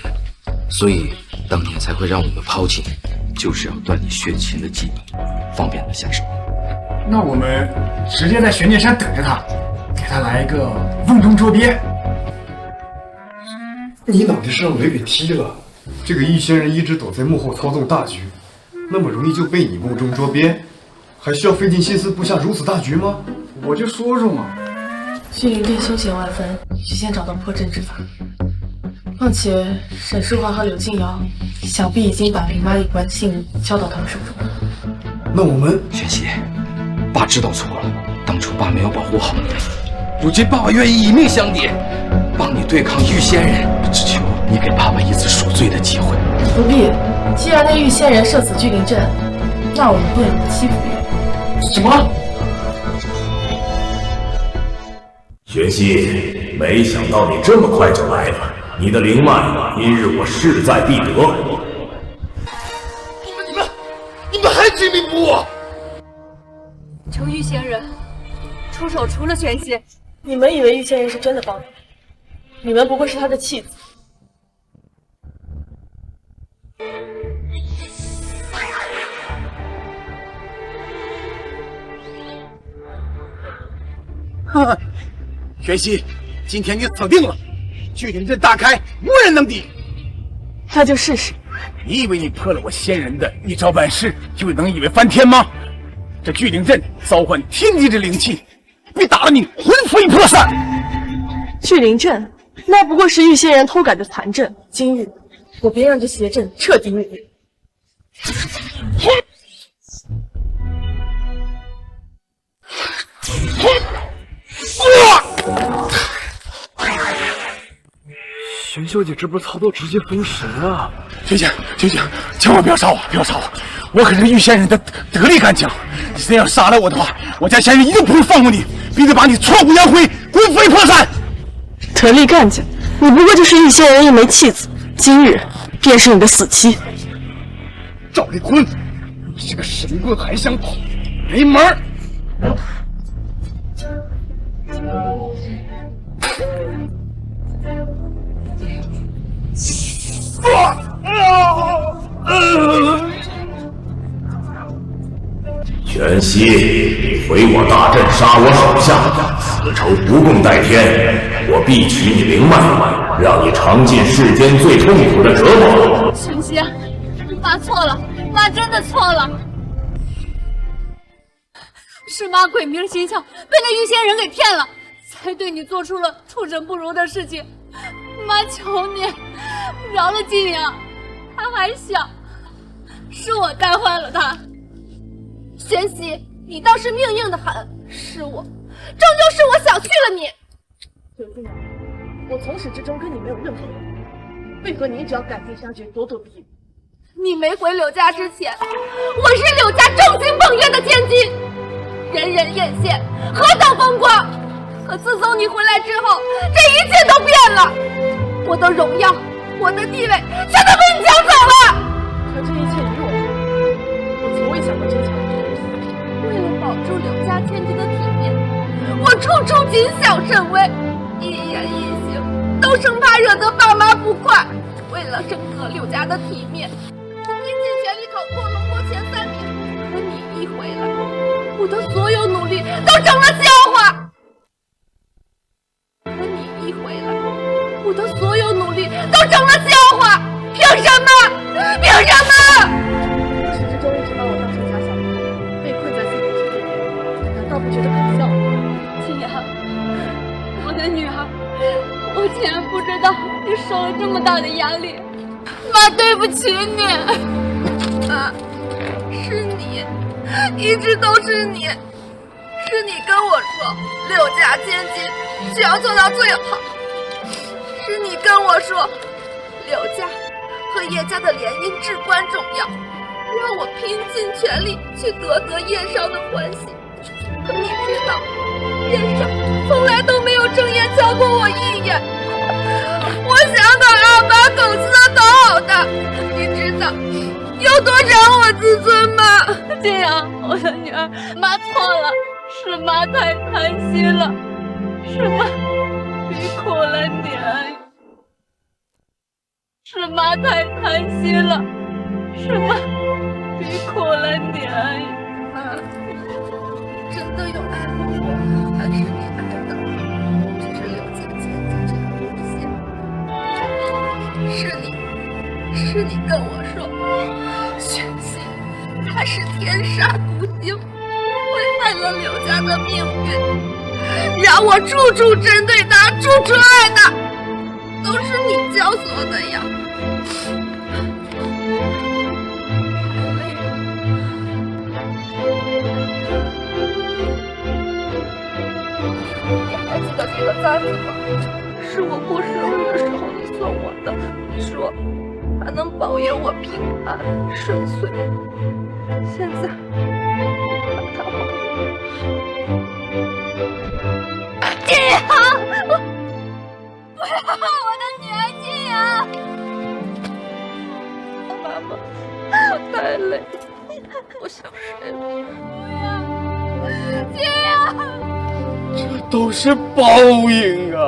所以当年才会让我们抛弃你，就是要断你血亲的基，方便他下手。
那我们直接在玄剑山等着他，给他来一个瓮中捉鳖。
你脑袋是让雷给踢了。这个玉仙人一直躲在幕后操纵大局，那么容易就被你瓮中捉鳖，还需要费尽心思布下如此大局吗？
我就说说嘛。
聚灵阵凶险万分，需先找到破阵之法。况且沈世华和柳静瑶想必已经把林妈一关的信物交到他们手中。
那我们
玄熙，爸知道错了，当初爸没有保护好你，如今爸愿意以命相抵，帮你对抗玉仙人，只求你给爸爸一次赎罪的机会。
不必，既然那玉仙人设此聚灵阵，那我们不能欺负别人。
什么？
玄熙，没想到你这么快就来了。你的灵脉，今日我势在必得。
你们还精明不我？
程玉仙人，出手除了玄熙，
你们以为玉仙人是真的帮你？你们不过是他的弃子。
哼，玄熙，今天你死定了！聚灵阵大开，无人能敌。
那就试试。
你以为你破了我仙人的一招半式，就能以为翻天吗？这聚灵阵召喚天地之灵气，被打得你魂飞魄散。
聚灵阵，那不过是玉仙人偷改的残阵。今日我便让这邪阵彻底灭绝。
玄小姐这波操作直接封神啊！学姐，千万不要杀我，不要杀我！我可是玉仙人的得力干将，你真要杀了我的话，我家仙人一定不会放过你，必须把你挫骨扬灰，魂飞魄散！
得力干将，你不过就是玉仙人一枚弃子，今日便是你的死期。
赵立坤，你是个神棍还想跑，没门儿！
玄熙，回我大阵杀我手下，此仇不共戴天，我必取你灵脉，讓你尝盡世间最痛苦的折磨。
玄熙，妈錯了，媽真的錯了，是媽鬼迷了心竅，被那玉仙人給騙了，才對你做出了出神不如的事情。媽求你，饒了靜陽，他還小，是我帶壞了他。玄熙，你倒是命硬的很，是我，終究是我小覷了你。
柳静阳，我從始至終跟你沒有任何緣，為何你一直要趕盡殺絕，咄咄逼人？
你沒回柳家之前，我是柳家眾星捧月的千金，人人艷羨，何等風光。可自從你回來之後，這一切都變了，我的榮耀，我的地位，全都被你搶走了。
可這一切與我無關，我從未想過爭搶。
為了保住柳家千金的體面，我處處謹小慎微，一言一行都生怕惹得爸媽不快。為了整個柳家的體面，我拼盡全力考過龍國前3名。可你一回來，我的所有努力都成了笑話。可你一回来，我的所有努力都成了笑話。凭什麼？凭什么？
始至終一直把我當成假小子，被困在4年之內，難道不覺得可笑嗎？
靜陽，我的女兒，我竟然不知道你受了這麼大的壓力，媽對不起你。媽，是你，一直都是你，是你跟我說柳家千金需要做到最好，是你跟我說柳家和葉家的聯姻至關重要，讓我拼盡全力去奪得葉少的歡喜。可你知道，葉少從來都沒有正眼瞧過我一眼。我想把阿爸狗吃的都好的，你知道有多傷我自尊嗎？靜陽，我的女兒，媽錯了，是媽太貪心了，是媽逼苦了你而已，是媽太貪心了，是媽逼苦了你而已。媽，你真的有愛過我，還是你愛的只是柳姐姐的這個無限？是你跟我說，玄熙他是天煞孤星，危害了柳家的命運，讓我處處針對他，處處愛他，都是你教唆的呀。你还记得这个簪子吗？是我过生日的时候你送我的，你說它能保佑我平安順遂。現在把它還我。靜陽，不要我的女兒靜陽！媽媽，我太累，我想睡了。不要，靜陽！
這都是報應啊！